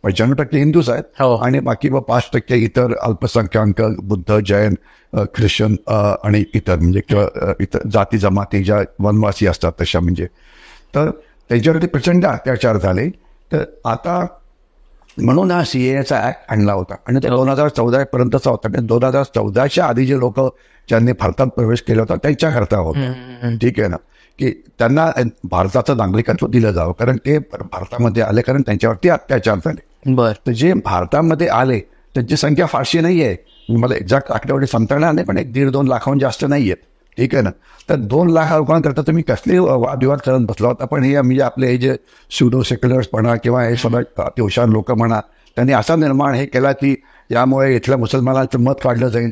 95% हिंदूच आहेत आणि बाकी 5% इतर अल्पसंख्याक, बुद्ध, जैन, ख्रिश्चन आणि इतर म्हणजे किंवा इतर जाती जमाती ज्या वनवासी असतात तशा. म्हणजे तर त्यांच्यावरती प्रचंड अत्याचार झाले. तर आता म्हणून हा CAAचा ऍक्ट आणला होता आणि ते 2014 पर्यंतचा होता. 2014च्या आधी जे लोक ज्यांनी भारतात प्रवेश केला होता त्यांच्याकरता होता, ठीक आहे ना, की त्यांना भारताचं नागरिकत्व दिलं जावं. कारण ते भारतामध्ये आले कारण त्यांच्यावरती अत्याचार झाले. तर जे भारतामध्ये आले त्यांची संख्या फारशी नाही आहे, मला एक्झॅक्ट आकडेवारी सांगता येणार नाही, पण 1-1.5-2 लाखाहून जास्त नाही आहेत. ठीक आहे ना. तर 2 लाख लोकांकरता तुम्ही कसले वादविवाद करत बसला होता. पण हे म्हणजे आपले हे जे स्युडो सेक्युलर्स म्हणा किंवा हे सगळं अतिहुशार लोक म्हणा, त्यांनी असा निर्माण हे केला की यामुळे इथल्या मुसलमानांचं मत काढलं जाईल.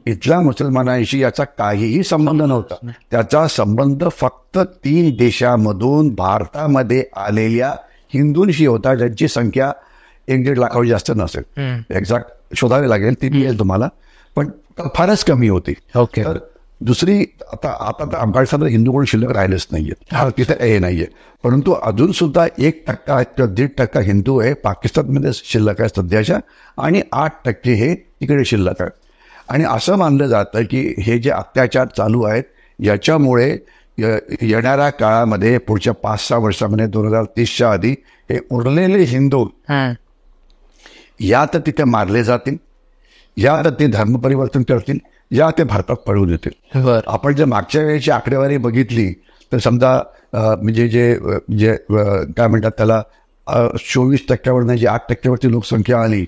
इथल्या मुसलमानांशी याचा काहीही संबंध नव्हता. त्याचा संबंध फक्त 3 देशामधून भारतामध्ये आलेल्या हिंदूंशी होता, ज्यांची संख्या 1-1.5 लाखावर जास्त नसेल. एक्झॅक्ट शोधावी लागेल, ती मिळेल तुम्हाला, पण फारच कमी होती. ओके. तर दुसरी आता तर अफगाणिस्तानात हिंदू कोण शिल्लक राहिलेच नाहीये, हा तिथे हे नाहीये. परंतु अजून सुद्धा 1% किंवा 1.5% हिंदू हे पाकिस्तानमध्ये शिल्लक आहे सध्याच्या, आणि 8% हे तिकडे शिल्लक आहे. आणि असं मानलं जातं की हे जे अत्याचार चालू आहेत याच्यामुळे येणाऱ्या काळामध्ये पुढच्या 5-6 वर्षामध्ये 2030च्या आधी हे उरलेले हिंदू या तर तिथे मारले जातील, या तर ते धर्म परिवर्तन करतील, या ते भारतात पळून येतील. आपण जर मागच्या वेळेची आकडेवारी बघितली तर समजा म्हणजे जे काय म्हणतात त्याला 24%वर जे 8%वरती लोकसंख्या आली,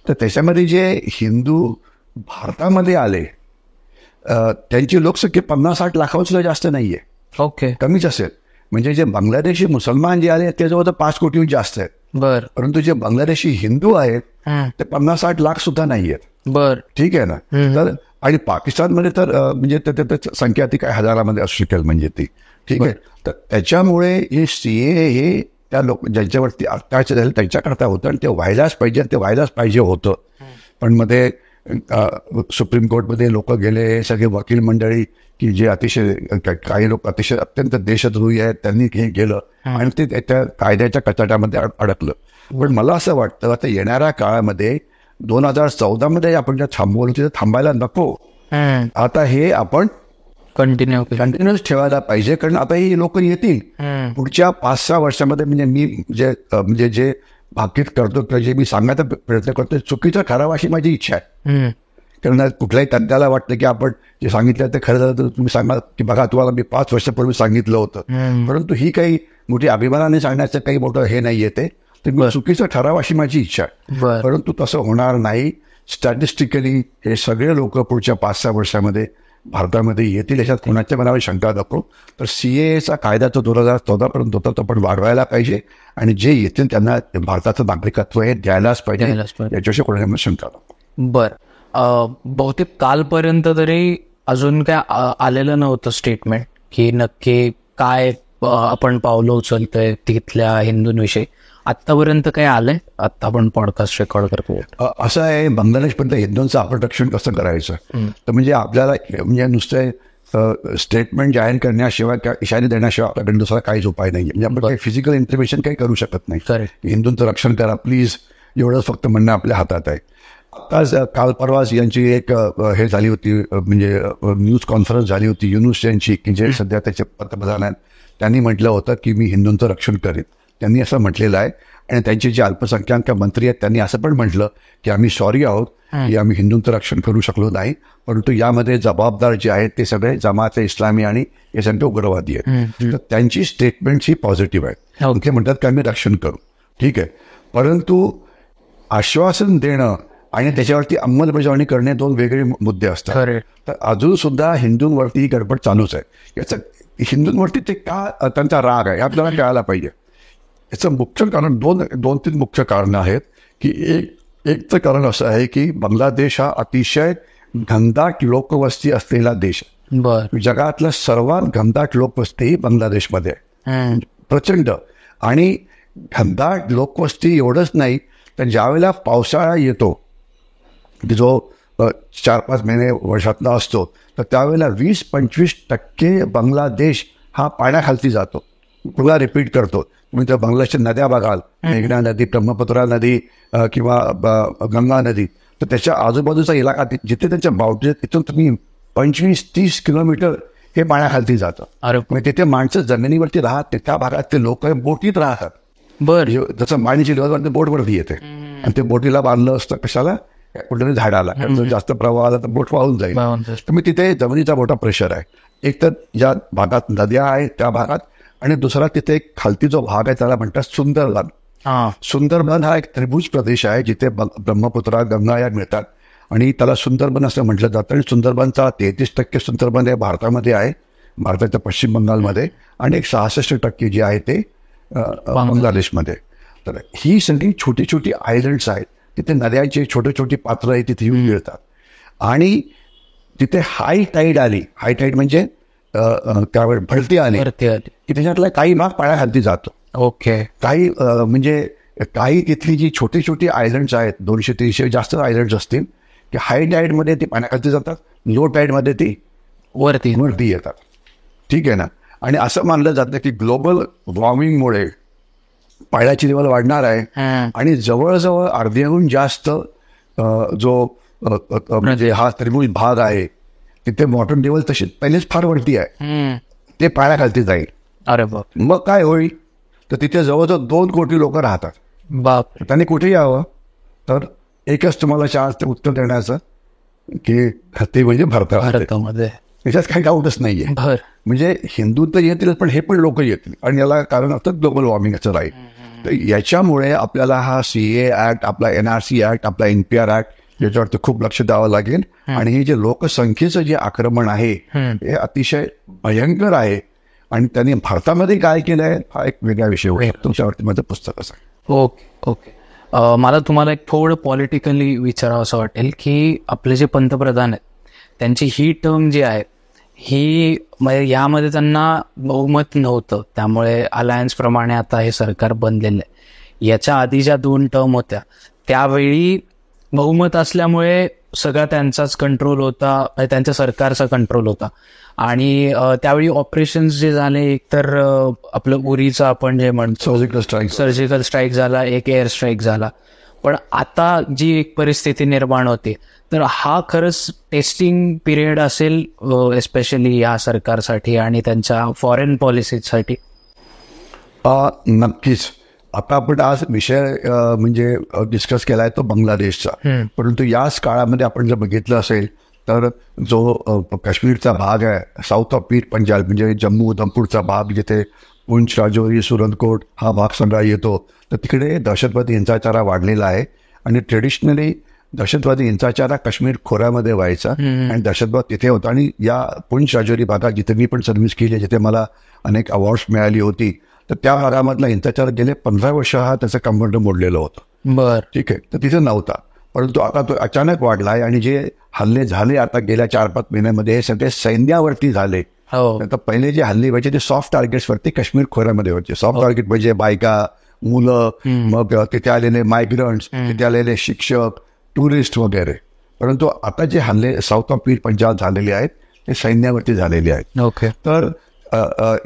तर त्याच्यामध्ये जे हिंदू भारतामध्ये आले त्यांची लोकसंख्या 50-60 लाखावर सुद्धा जास्त नाहीये. ओके. कमीच असेल. म्हणजे जे बांगलादेशी मुसलमान जे आले ते जवळ 5 कोटीहून जास्त आहेत. बर. परंतु जे बांगलादेशी हिंदू आहेत ते 50-60 लाख सुद्धा नाहीयेत. बर. ठीक आहे ना. तर आणि पाकिस्तानमध्ये तर म्हणजे संख्या ती काय हजारामध्ये असू शकेल म्हणजे ती. ठीक आहे. तर त्याच्यामुळे हे सीए हे त्या लोक ज्यांच्यावरती अत्याचार झाले त्यांच्याकरता होतं, आणि ते व्हायलाच पाहिजे होतं. पण मध्ये सुप्रीम कोर्टमध्ये लोक गेले, हे सगळे वकील मंडळी की जे अतिशय काही लोक अतिशय अत्यंत देशद्रोही आहेत, त्यांनी हे केलं आणि ते त्या कायद्याच्या कचाट्यामध्ये अडकलं. पण मला असं वाटतं आता येणाऱ्या काळामध्ये 2014मध्ये आपण ज्या थांबवलं तिथे थांबायला नको. आता हे आपण कंटिन्युअस ठेवायला पाहिजे, कारण आता ही लोक येतील पुढच्या 5-6 वर्षामध्ये. म्हणजे मी जे भाकीत करतो किंवा जे मी सांगायचा प्रयत्न करतो चुकीचं ठरावं अशी माझी इच्छा आहे. कारण कुठल्याही तज्ञाला वाटतं की आपण जे सांगितलं ते खरं झालं तर तुम्ही सांगा की बघा तुम्हाला मी 5 वर्षापूर्वी सांगितलं होतं. परंतु ही काही मोठी अभिमानाने सांगण्याचं काही मोठं हे नाही येते, तर चुकीचं ठरावं अशी माझी इच्छा आहे. परंतु तसं होणार नाही. स्टॅटिस्टिकली हे सगळे लोक पुढच्या 5-6 वर्षामध्ये भारतामध्ये येतील, याच्यात कोणाच्या मनावर शंका नको. तर सीएचा कायदा तो 2014 पर्यंत होता, तो पण वाढवायला पाहिजे, आणि जे येतील त्यांना भारताचं नागरिकत्व हे द्यायलाच पाहिजे, याच्याविषयी कोणाच्या शंका नको. बर. बहुतेक कालपर्यंत तरी अजून काय आलेलं नव्हतं स्टेटमेंट की नक्की काय आपण पावलं उचलतोय तिथल्या हिंदूंविषयी. आतापर्यंत काय आलंय? आता आपण पॉडकास्ट रेकॉर्ड करतो. असं आहे, बांगलादेशपर्यंत हिंदूंचं आपण रक्षण कसं करायचं, तर म्हणजे आपल्याला म्हणजे नुसते स्टेटमेंट जाहीर करण्याशिवाय किंवा इशारे देण्याशिवाय आपल्याकडे दुसरा काहीच उपाय नाही. म्हणजे आपण काही फिजिकल इंटरव्हेन्शन काही करू शकत नाही. हिंदूंचं रक्षण करा प्लीज, एवढंच फक्त म्हणणं आपल्या हातात आहे. आताच काल परवाच यांची एक हे झाली होती, म्हणजे न्यूज कॉन्फरन्स झाली होती युनूस यांची, की जे सध्या त्याचे पंतप्रधान आहेत. त्यांनी म्हटलं होतं की मी हिंदूंचं रक्षण करेन, त्यांनी असं म्हटलेलं आहे. आणि त्यांचे जे अल्पसंख्याक मंत्री आहेत त्यांनी असं पण म्हटलं की आम्ही सॉरी आहोत की आम्ही हिंदूंचं रक्षण करू शकलो नाही, परंतु यामध्ये जबाबदार जे आहेत ते सगळे जमाते इस्लामी आणि हे सगळे उग्रवादी आहेत. तर त्यांची स्टेटमेंट्स ही पॉझिटिव्ह आहेत. ते म्हणतात की आम्ही रक्षण करू. ठीक आहे. परंतु आश्वासन देणं आणि त्याच्यावरती अंमलबजावणी करणे 2 वेगळे मुद्दे असतात. तर अजून सुद्धा हिंदूंवरती ही गडबड चालूच आहे. याचं हिंदूंवरती ते का त्यांचा राग आहे आपल्याला कळायला पाहिजे. याचं मुख्य कारण 2-3 मुख्य कारणं आहेत. की एकचं कारण असं आहे की बांगलादेश हा अतिशय घनदाट लोकवस्ती असलेला देश आहे. जगातलं सर्वात घनदाट लोकवस्ती ही बांगलादेशमध्ये आहे, प्रचंड. आणि घनदाट लोकवस्ती एवढंच नाही, तर ज्यावेळेला पावसाळा येतो जो 4-5 महिने वर्षातला असतो, तर त्यावेळेला 20-25% बांगलादेश हा पाण्याखालती जातो. पुन्हा रिपीट करतो. तुम्ही तर बांगलादेशच्या नद्या बघाल, मेघना नदी, ब्रह्मपुत्रा नदी किंवा गंगा नदी, तर त्याच्या आजूबाजूचा इलाका जिथे त्यांच्या बाउंड्री तिथून तुम्ही 25-30 किलोमीटर हे पाण्याखालती जातं. म्हणजे तिथे माणसं जमिनीवरती राहत, त्या भागात ते लोक बोटीत राहतात. बरं. जसं पाण्याची लेवल बोटवरती येते आणि ते बोटीला बांधलं असतं कशाला, कुठल्याही झाडाला. जास्त प्रवाह आला तर बोट वाहून जाईल. तर मी तिथे जमिनीचा मोठा प्रेशर आहे. एक तर ज्या भागात नद्या आहेत त्या भागात, आणि दुसरा तिथे एक खालती जो भाग आहे त्याला म्हणतात सुंदरलान. सुंदरबन हा एक त्रिभुज प्रदेश आहे जिथे ब्रह्मपुत्रा गंगा या मिळतात आणि त्याला सुंदरबन असं म्हटलं जातं. आणि सुंदरबनचा 33% सुंदरबन हे भारतामध्ये आहे, भारताच्या पश्चिम बंगालमध्ये, आणि एक 66% जे आहे ते बांगलादेशमध्ये. तर ही सगळी छोटी छोटी आयलंड्स आहेत, तिथे नद्यांची छोटी छोटी पात्र आहेत, तिथे येऊन मिळतात. आणि तिथे हाय टाईड आली, हाय टाईड म्हणजे त्यावर भरती आली की त्याच्यातला काही भाग पाण्याखाली जातो. ओके. काही म्हणजे काही तिथली जी छोटी छोटी आयलंड्स आहेत, 200-300 जास्त आयलंड्स असतील, की हाय टाईडमध्ये ती पाण्याखाली जातात, लो टाईडमध्ये ती वरती येतात. ठीक आहे ना. आणि असं मानलं जातं की ग्लोबल वॉर्मिंगमुळे पाण्याची लेवल वाढणार आहे आणि जवळजवळ अर्ध्याहून जास्त जो म्हणजे हा त्रिभुज भाग आहे तिथे वॉटर लेवल तशी पहिलेच फार वरती आहे, ते पाण्याखाली जाईल. अरे बाप. मग काय होईल तर तिथे जवळजवळ 2 कोटी लोक राहतात. बाप. त्यांनी कुठे यावं तर एकच तुम्हाला चान्स ते उत्तर देण्याचं की ते म्हणजे भारतामध्ये. याच्यात काही डाऊटच नाहीये. म्हणजे हिंदू तर येतील पण हे पण लोक येतील आणि याला कारण असतं ग्लोबल वॉर्मिंगचं. राईट. तर याच्यामुळे आपल्याला हा CA ऍक्ट, आपला NRC ऍक्ट, आपला NPR ऍक्ट याच्यावरती खूप लक्ष द्यावं लागेल. आणि हे जे लोकसंख्येचं जे आक्रमण आहे हे अतिशय भयंकर आहे आणि त्यांनी भारतामध्ये काय केलंय हा एक वेगळा विषय होईल. तुमच्यावरती माझं पुस्तक असं. ओके. मला तुम्हाला एक थोडं पॉलिटिकली विचारावं असं वाटेल की आपले जे पंतप्रधान आहेत त्यांची ही टर्म जी आहे ही म्हणजे यामध्ये त्यांना बहुमत नव्हतं, त्यामुळे अलायन्स प्रमाणे आता हे सरकार बनलेलं आहे. याच्या आधी ज्या 2 टर्म होत्या त्यावेळी बहुमत असल्यामुळे सगळा त्यांचाच कंट्रोल होता, त्यांच्या सरकारचा कंट्रोल होता. आणि त्यावेळी ऑपरेशन्स जे झाले, एक तर आपलं उरीचं आपण जे म्हणतो सर्जिकल स्ट्राईक झाला, एक एअर स्ट्राईक झाला. पण आता जी एक परिस्थिती निर्माण होते तर हा खरंच टेस्टिंग पिरियड असेल एस्पेशली या सरकारसाठी आणि त्यांच्या फॉरेन पॉलिसीसाठी. नक्कीच. आता आपण आज विषय म्हणजे डिस्कस केलाय तो बांगलादेशचा, परंतु याच काळामध्ये आपण जर बघितलं असेल तर जो काश्मीरचा भाग आहे, साऊथ ऑफ पीर पंजाब म्हणजे जम्मू उधमपूरचा भाग, जिथे पुंछ, राजौरी, सुरनकोट हा भाग सगळा येतो, तर तिकडे दहशतवादी हिंसाचार वाढलेला आहे. आणि ट्रेडिशनली दहशतवादी हिंसाचार काश्मीर खोऱ्यामध्ये व्हायचा आणि दहशतवाद तिथे होता. आणि या पुंछ राजौरी भागात जिथे मी पण सर्व्हिस केली, जिथे मला अनेक अवॉर्ड्स मिळाली होती, तर त्या भागामधला हिंसाचार गेले 15 वर्ष हा त्याचं कंपाऊंड मोडलेलं होतं. ठीक आहे. तर तिथे नव्हता, परंतु आता तो अचानक वाढला आहे. आणि जे हल्ले झाले आता गेल्या 4-5 महिन्यामध्ये हे सगळे सैन्यावरती झाले. तर पहिले जे हल्ले व्हायचे ते सॉफ्ट टार्गेट्सवरती काश्मीर खोऱ्यामध्ये व्हायचे. सॉफ्ट टार्गेट म्हणजे बायका, मुलं, मग तिथे आलेले मायग्रंट्स, तिथे आलेले शिक्षक, टुरिस्ट वगैरे. परंतु आता जे हल्ले साऊथ ऑफ पीर पंजाब झालेले आहेत ते सैन्यावरती झालेले आहेत. तर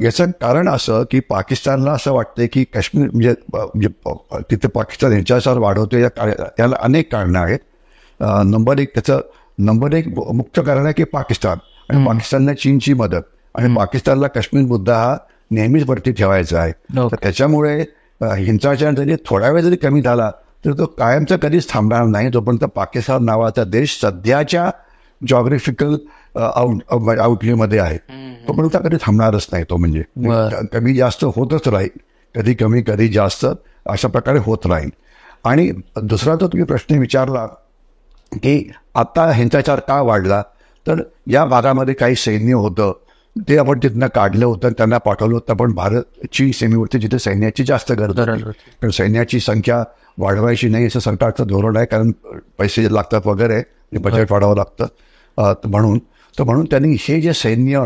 याचं कारण असं की पाकिस्तानला असं वाटतंय की काश्मीर म्हणजे तिथे पाकिस्तान हिंसाचार वाढवतो. याला अनेक कारणं आहेत. नंबर एक मुख्य कारण आहे की पाकिस्तान आणि पाकिस्तानला चीनची मदत आणि पाकिस्तानला काश्मीर मुद्दा हा नेहमीच वरती ठेवायचा आहे. तर त्याच्यामुळे हिंसाचार जरी थोडा वेळ जरी कमी झाला तर तो कायमचा कधीच थांबणार नाही, जोपर्यंत पाकिस्तान नावाचा देश सध्याच्या जॉग्राफिकल आउटलेमध्ये आहे तोपर्यंत कधी थांबणारच नाही. तो म्हणजे कमी जास्त होतच राहील, कधी कमी कधी जास्त अशा प्रकारे होत राहील. आणि दुसरा जो तुम्ही प्रश्न विचारला की आता हिंसाचार का वाढला, तर या भागामध्ये काही सैन्य होतं ते आपण तिथनं काढलं होतं, त्यांना पाठवलं होतं. पण भारतची सीमेवरती जिथे सैन्याची जास्त गरज होती, कारण सैन्याची संख्या वाढवायची नाही असं सरकारचं धोरण आहे, कारण पैसे लागतात वगैरे, बजेट वाढवावं लागतं. म्हणून त्यांनी हे जे सैन्य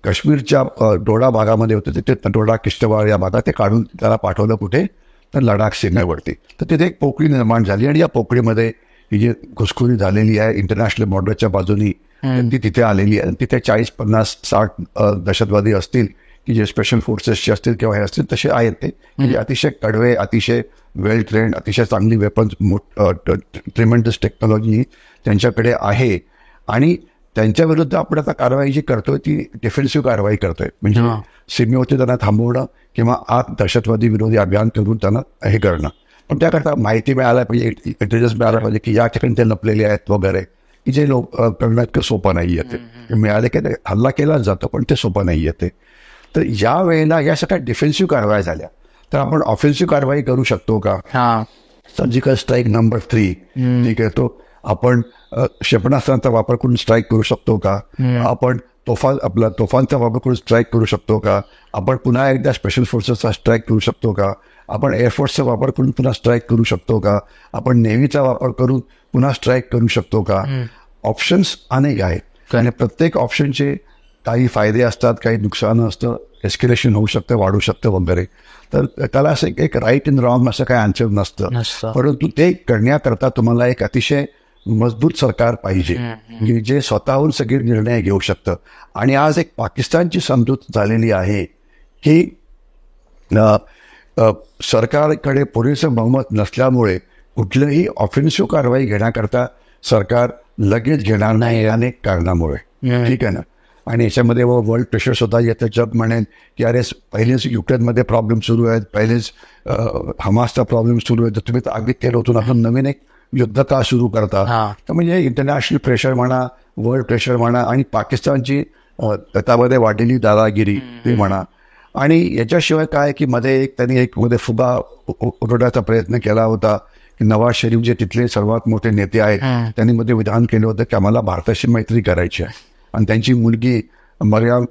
काश्मीरच्या डोडा भागामध्ये होतं तिथे डोडा किश्तवाड़ या भागात ते काढून त्याला पाठवलं कुठे तर लडाख सीमेवरती. तर तिथे एक पोकळी निर्माण झाली आणि या पोकळीमध्ये ही जी घुसखोरी झालेली आहे इंटरनॅशनल बॉर्डरच्या बाजूनी ती तिथे आलेली आहे. तिथे 40-50-60 दहशतवादी असतील की जे स्पेशल फोर्सेसचे असतील किंवा हे असतील तसे आहेत ते, म्हणजे अतिशय कडवे, अतिशय वेल ट्रेंड, अतिशय चांगली वेपन्स, ट्रिमेंडस टेक्नॉलॉजी त्यांच्याकडे आहे. आणि त्यांच्याविरुद्ध आपण आता कारवाई जी करतोय ती डिफेन्सिव्ह कारवाई करतोय, म्हणजे सीमेवरती त्यांना थांबवणं किंवा आत दहशतवादी विरोधी अभियान करून त्यांना हे करणं. पण त्याकरता माहिती मिळायला पाहिजे, इंटेलिजन्स मिळायला पाहिजे की या ठिकाणी ते लपलेले आहेत वगैरे, की जे लोक करणं इतकं सोपं नाही येते. मिळाले की हल्ला केला जातो पण ते सोपं नाही येते. तर या वेळेला या सगळ्या डिफेन्सिव्ह कारवाया झाल्या. तर आपण ऑफेन्सिव्ह कारवाई करू शकतो का? सर्जिकल स्ट्राईक नंबर 3, ठीक आहे, तो आपण क्षेपणास्त्रांचा वापर करून स्ट्राईक करू शकतो का? आपण तोफांचा वापर करून स्ट्राईक करू शकतो का? आपण पुन्हा एकदा स्पेशल फोर्सेसचा स्ट्राईक करू शकतो का? आपण एअरफोर्सचा वापर करून पुन्हा स्ट्राईक करू शकतो का? आपण नेव्हीचा वापर करून पुन्हा स्ट्राईक करू शकतो का? ऑप्शन्स अनेक आहेत आणि प्रत्येक ऑप्शनचे काही फायदे असतात, काही नुकसान असतं, एस्केलेशन होऊ शकतं, वाढू शकतं वगैरे. तर त्याला असं एक राईट अँड रॉंग असं काही आन्सर नसतं. परंतु ते करण्याकरता तुम्हाला एक अतिशय मजबूत सरकार पाहिजे की जे स्वतःहून सगळे निर्णय घेऊ शकतं. आणि आज एक पाकिस्तानची समजूत झालेली आहे की सरकारकडे पुरेसं बहुमत नसल्यामुळे कुठलंही ऑफेन्सिव्ह कारवाई घेण्याकरता सरकार लगेच घेणार नाही अनेक कारणामुळे. ठीक आहे ना. आणि याच्यामध्ये वर्ल्ड प्रेशर सुद्धा येतं. जग म्हणेन की अरे पहिलेच युक्रेनमध्ये प्रॉब्लेम सुरू आहेत, पहिलेच हमासचा प्रॉब्लेम सुरू आहे, तर तुम्ही तर आगीत केलं होतं, आपण नवीन एक युद्ध का सुरू करता? तर म्हणजे इंटरनॅशनल प्रेशर म्हणा, वर्ल्ड प्रेशर म्हणा आणि पाकिस्तानची त्यामध्ये वाढलेली दादागिरी ते म्हणा. आणि याच्याशिवाय काय की त्यांनी मध्ये फुगा उडवण्याचा प्रयत्न केला होता की नवाज शरीफ जे तिथले सर्वात मोठे नेते आहेत त्यांनी मध्ये विधान केलं होतं की आम्हाला भारताशी मैत्री करायची आहे. आणि त्यांची मुलगी मरियम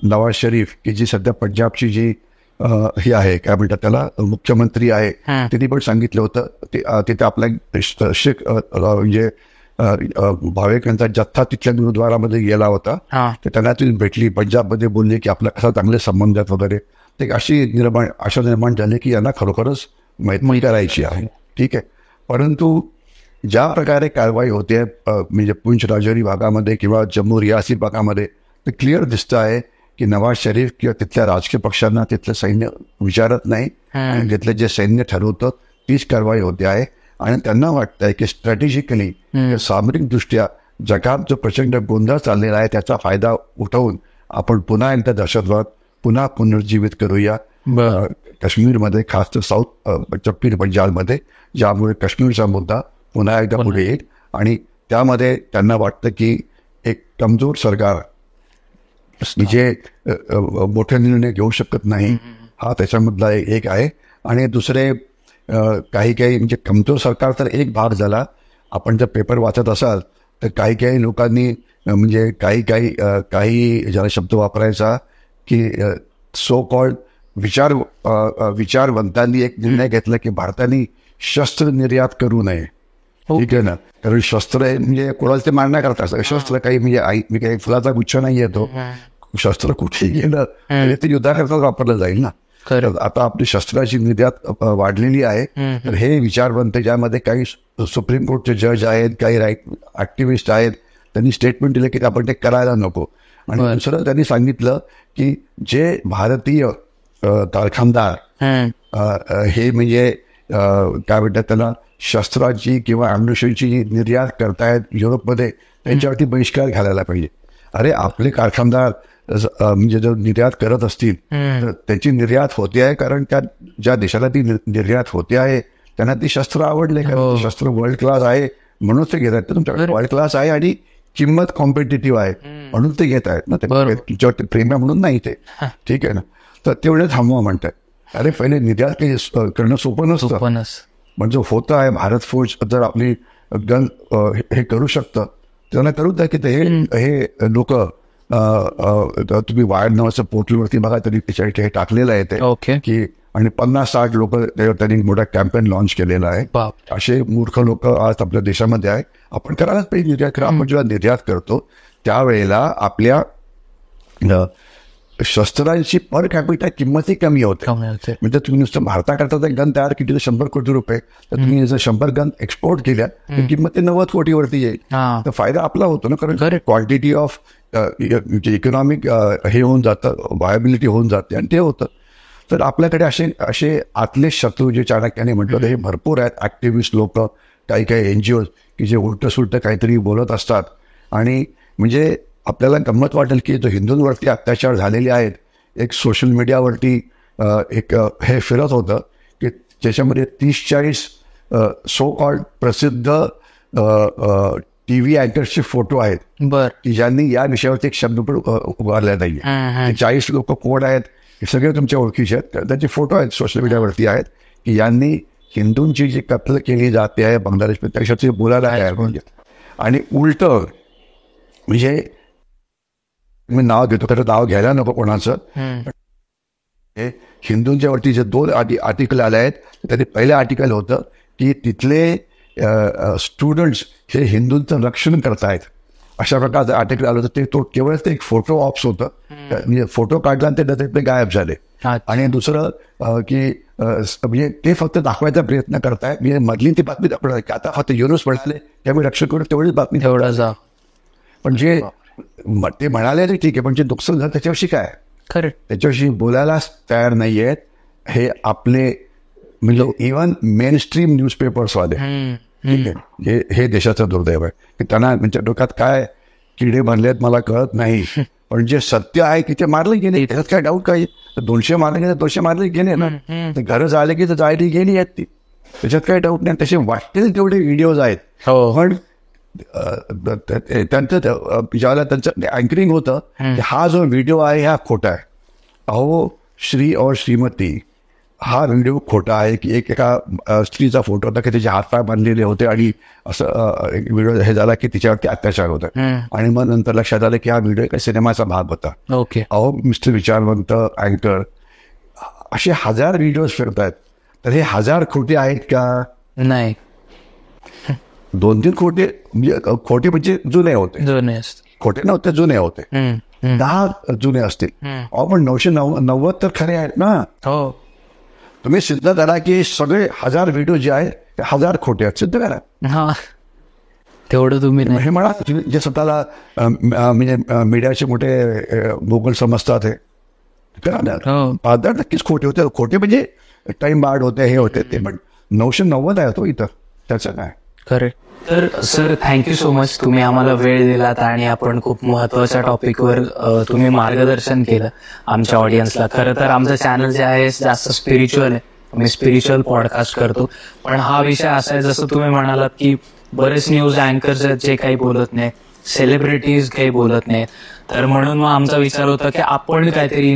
नवाज शरीफ की जी सध्या पंजाबची जी ही आहे, काय म्हणतात त्याला, मुख्यमंत्री आहे, तिने पण सांगितलं होतं तिथे आपला शेख म्हणजे भाविकांचा जथ्था तिथल्या गुरुद्वारामध्ये गेला होता, तर त्यांना ती भेटली, पंजाबमध्ये बोलले की आपला कसा चांगले संबंध आहेत वगैरे. ते आशा निर्माण झाली की यांना खरोखरच मैत्री करायची आहे. ठीक आहे. परंतु ज्या प्रकारे कारवाई होते म्हणजे पुंछ राजौरी भागामध्ये किंवा जम्मू रियासी भागामध्ये, ते क्लिअर दिसतं आहे की नवाज शरीफ किंवा तिथल्या राजकीय पक्षांना तिथलं सैन्य विचारत नाही आणि तिथलं जे सैन्य ठरवतं तीच कारवाई होते आहे. आणि त्यांना वाटतंय की स्ट्रॅटेजिकली सामरिकदृष्ट्या जगात जो प्रचंड गोंधळ चाललेला आहे त्याचा फायदा उठवून आपण पुन्हा एकदा दहशतवाद पुन्हा पुनर्जीवित करूया काश्मीरमध्ये, खास तर चप्पीर पंजाबमध्ये, ज्यामुळे काश्मीरचा मुद्दा पुन्हा एकदा पुढे येईल. आणि त्यामध्ये त्यांना वाटतं की एक कमजोर सरकार जे मोठे निर्णय घेऊ शकत नाही, हा त्याच्यामधला एक आहे. आणि दुसरे काही म्हणजे कमजोर सरकार तर एक भाग झाला. आपण जर पेपर वाचत असाल तर काही लोकांनी म्हणजे काही ज्याला शब्द वापरायचा की सो कॉल्ड विचारवंतांनी एक निर्णय घेतला की भारताने शस्त्र निर्यात करू नये. ठीक आहे ना. कारण शस्त्र म्हणजे कोणाला ते मारण्या करतात, शस्त्र काही म्हणजे मी काही फुलाचा गुच्छ नाही येतो, शस्त्र कुठेही गेलं तरी ते युद्धाकरता वापरलं जाईल ना. आता आपली शस्त्राची निर्यात वाढलेली आहे. तर हे विचारवंत, ज्यामध्ये काही सुप्रीम कोर्टचे जज आहेत, काही राईट ऍक्टिव्हिस्ट आहेत, त्यांनी स्टेटमेंट दिलं की आपण ते करायला नको. आणि दुसरं त्यांनी सांगितलं की जे भारतीय कारखानदार हे म्हणजे काय म्हणतात त्याला, शस्त्राची किंवा ॲम्युनिशनची जी निर्यात करतायत युरोपमध्ये, त्यांच्यावरती बहिष्कार घालायला पाहिजे. अरे आपले कारखानदार म्हणजे जर निर्यात करत असतील तर त्याची निर्यात होते आहे कारण त्या ज्या देशाला ती निर्यात होते आहे त्यांना ती शस्त्र आवडले, कारण शस्त्र वर्ल्ड क्लास आहे म्हणून ते घेत आहेत. तर तुमच्याकडे वर्ल्ड क्लास आहे आणि किंमत कॉम्पिटेटिव्ह आहे म्हणून ते घेत आहेत ना, तुमच्यावरती प्रेम म्हणून नाही ते. ठीक आहे ना. तर तेवढे थांबवा म्हणतात. अरे पहिले निर्यात काही करणं सोपं नसतं. म्हणजे होतं आहे, भारत फौज जर आपली गन हे करू शकतं त्यांना करू द्या की हे लोक तुम्ही वायर्ड नावाचं पोर्टलवरती बघा, तरी त्याच्या हे टाकलेलं आहे ते की, आणि 50-60 लोक त्यांनी मोठा कॅम्पेन लॉन्च केलेला आहे. असे मूर्ख लोक आज आपल्या देशामध्ये आहे. आपण करायलाच पाहिजे निर्यात करा. आपण जेव्हा निर्यात करतो त्यावेळेला आपल्या शस्त्रांची पर कॅपिटा किंमतही कमी होते. म्हणजे तुम्ही नुसतं भारताकरता जर गन तयार केली तर 100 कोटी रुपये, तर तुम्ही जर 100 गन एक्सपोर्ट केल्या तर किंमत ते 90 कोटीवरती येईल. तर फायदा आपला होतो ना, कारण क्वांटिटी ऑफ इकॉनॉमिक हे होऊन जातं, व्हायबिलिटी होऊन जाते आणि ते होतं. तर आपल्याकडे असे आतले शत्रू जे चाणक्याने म्हटलं हे भरपूर आहेत. ऍक्टिव्हिस्ट लोक, काही NGOs की जे उलटं सुलटं काहीतरी बोलत असतात. आणि म्हणजे आपल्याला गंमत वाटेल की जो हिंदूंवरती अत्याचार झालेले आहेत, एक सोशल मीडियावरती एक हे फिरत होतं की ज्याच्यामध्ये 30-40 सो कॉल्ड प्रसिद्ध TV अँकर्सचे फोटो आहेत की ज्यांनी या विषयावरती एक शब्द पण उभारला नाहीये. 40 लोक कोण आहेत हे सगळे तुमच्या ओळखीचे आहेत. त्यांचे फोटो आहेत सोशल मीडियावरती आहेत की यांनी हिंदूंची जी कत्ल केली जाते आहे बांगलादेश त्याच्यात बोलायला आहे म्हणजे. आणि उलट म्हणजे मी नाव घेतो तर नाव घ्यायला नको कोणाचं. हे हिंदूंच्या वरती जे 2 आर्टिकल आले आहेत त्यातील पहिलं आर्टिकल होतं की तिथले स्टुडंट्स हे हिंदूंचं रक्षण करतायत अशा प्रकारचं आर्टिकल आलं होतं. ते केवळ ते एक फोटो ऑप्स होतं म्हणजे फोटो काढला आणि ते गायब झाले. आणि दुसरं की म्हणजे ते फक्त दाखवायचा प्रयत्न करताय. म्हणजे मधली ती बातमी आपण आता फक्त युनुस म्हणाले त्यामुळे रक्षण करून तेवढीच बातमी तेवढा. पण जे ते म्हणाले तरी ठीक आहे पण जे नुकसान झालं त्याच्याविषयी काय खरं त्याच्याविषयी बोलायलाच तयार नाही आहेत हे आपले म्हणजे इव्हन मेन स्ट्रीम न्यूजपेपर्सवाले. ठीक आहे हे देशाचं दुर्दैव आहे की त्यांना त्यांच्या डोक्यात काय किडे भरलेत मला कळत नाही. पण जे सत्य आहे की ते मारले गेले त्याच्यात काय डाऊट काय. 200 मारले गेले 200 मारले गेले ना. घरं जायला की तर जायला गेली आहेत ती त्याच्यात काही डाऊट नाही. तसे वाटतील तेवढे व्हिडिओज आहेत. पण त्यांचं ज्यावेळेला त्यांचं अँकरिंग होतं की हा जो व्हिडिओ आहे हा खोटा आहे. अहो श्री और श्रीमती हा व्हिडिओ खोटा आहे की एका स्त्रीचा फोटो होता की त्याचे हातपाय बांधलेले होते आणि असं एक व्हिडिओ हे झाला की तिच्यावरती अत्याचार होता. आणि मग नंतर लक्षात आलं की हा व्हिडिओ एका सिनेमाचा भाग होता. ओके. अहो मिस्टर विचारवंत अँकर असे 1000 व्हिडिओज फिरतायत तर हे 1000 खोटे आहेत का. नाही 2-3 खोटे म्हणजे जुने होते. खोटे नव्हते जुने होते. 10 जुने असतील. अहो पण 990 तर खरे आहेत ना. हो तुम्ही सिद्ध करा की सगळे 1000 व्हिडिओ जे आहेत ते 1000 खोटे आहेत. सिद्ध करा. तेवढं तुम्ही हे म्हणा जे स्वतःला म्हणजे मीडियाचे मोठे भूगोल समजतात हे करा. 1000 नक्कीच खोटे होते. खोटे म्हणजे टाइम बार्ड होते हे होते ते पण 990 आहे तो इथं त्याचं काय खरं. तर सर थँक्यू सो मच तुम्ही आम्हाला वेळ दिलात आणि आपण खूप महत्वाच्या टॉपिकवर तुम्ही मार्गदर्शन केलं आमच्या ऑडियन्सला. खरं तर आमचं चॅनल जे आहे जास्त स्पिरिच्युअल आहे. मी स्पिरिच्युअल पॉडकास्ट करतो पण हा विषय असा आहे जसं तुम्ही म्हणालात की बरेच न्यूज अँकर्स आहेत जे काही बोलत नाही सेलिब्रिटीज काही बोलत नाहीत. तर म्हणून मग आमचा विचार होता की आपण काहीतरी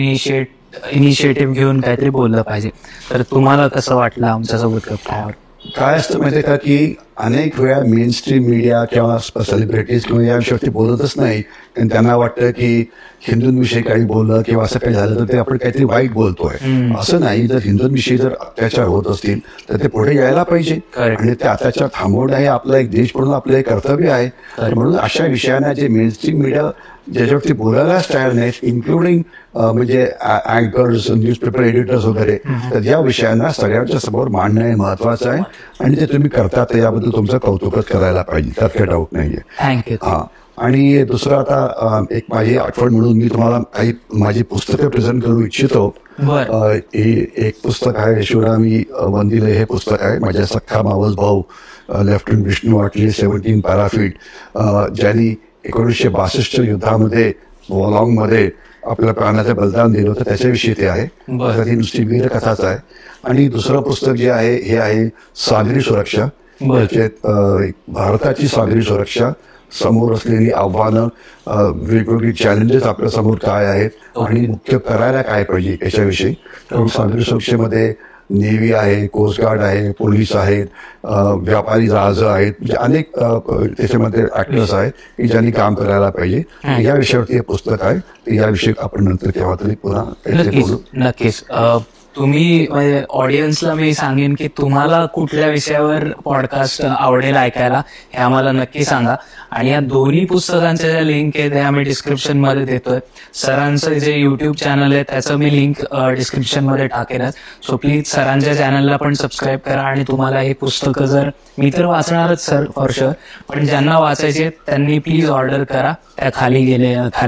इनिशिएटिव्ह घेऊन काहीतरी बोललं पाहिजे. तर तुम्हाला कसं वाटलं आमच्यासोबत गप्पावर. काय असतं माहिती आहे का की अनेक वेळा मेन स्ट्रीम मीडिया किंवा सेलिब्रिटीज किंवा या विषयावरती बोलतच नाही आणि त्यांना वाटतं की हिंदूंविषयी काही बोललं किंवा असं काही झालं तर ते आपण काहीतरी वाईट बोलतोय. असं नाही. जर हिंदूंविषयी जर अत्याचार होत असतील तर ते पुढे यायला पाहिजे आणि ते अत्याचार थांबवणं हे आपलं एक देश म्हणून आपलं एक कर्तव्य आहे. म्हणून अशा विषयांना जे मेन स्ट्रीम मीडिया ज्याच्यावरती बोलायलाच तयार नाहीत इन्क्लुडिंग म्हणजे अँकर्स न्यूजपेपर एडिटर्स वगैरे तर या विषयांना सगळ्यांच्या समोर मांडणं हे महत्वाचं आहे आणि ते तुम्ही करतात याबद्दल तुमचं कौतुकच करायला पाहिजे त्यात काही डाऊट नाहीये. थँक्यू. हा आणि दुसरं आता एक माझी आठवण म्हणून मी तुम्हाला काही माझी पुस्तकं प्रेझेंट करू इच्छितो. एक पुस्तक आहे शिवरामी वंदिले हे पुस्तक आहे. माझ्या सख्खा मावस भाऊ लेफ्टनंट विष्णू वाटले 17 पॅराफीट ज्यांनी 1962 युद्धामध्ये वॉलॉंगमध्ये आपल्या प्राणाचं बलिदान दिलं होतं त्याच्याविषयी ते आहे. ही नुसती वीरकथाच आहे. आणि दुसरं पुस्तक जे आहे हे आहे सागरी सुरक्षा. भारताची सागरी सुरक्षा समोर असलेली आव्हानं वेगवेगळी चॅलेंजेस आपल्या समोर काय आहेत आणि मुख्य करायला काय पाहिजे याच्याविषयी. सागरी सुरक्षेमध्ये नेव्ही आहे कोस्ट गार्ड आहे पोलीस आहेत व्यापारी जहाजं आहेत म्हणजे अनेक त्याच्यामध्ये ऍक्टर्स आहेत की ज्यांनी काम करायला पाहिजे. या विषयावरती हे पुस्तक आहे. याविषयी आपण नंतर केव्हा तरी पुन्हा बोलू. नक्कीच. तुम्ही ऑडियन्सला मी सांगेन की तुम्हाला कुठल्या विषयावर पॉडकास्ट आवडेल ऐकायला हे आम्हाला नक्की सांगा. आणि या दोन्ही पुस्तकांच्या ज्या लिंक आहेत ते आम्ही डिस्क्रिप्शन मध्ये देतोय. सरांचं जे युट्यूब चॅनल आहे त्याचं मी लिंक डिस्क्रिप्शन मध्ये टाकेनच. सो प्लीज सरांच्या चॅनलला पण सबस्क्राईब करा. आणि तुम्हाला ही पुस्तकं जर मी तर वाचणारच सर फॉर शुअर पण ज्यांना वाचायचे त्यांनी प्लीज ऑर्डर करा त्या खाली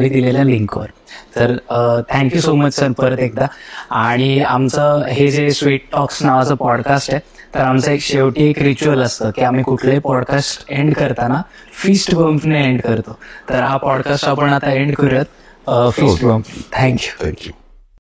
दिलेल्या लिंकवर. तर थँक्यू सो मच सर परत एकदा. आणि आमचं हे जे स्वीट टॉक्स नावाचं पॉडकास्ट आहे तर आमचं एक शेवटी एक रिच्युअल असतं की आम्ही कुठलेही पॉडकास्ट एंड करताना फिस्ट बम्पने एंड करतो. तर हा पॉडकास्ट आपण आता एंड करूयात फिस्ट बम्प. थँक्यू.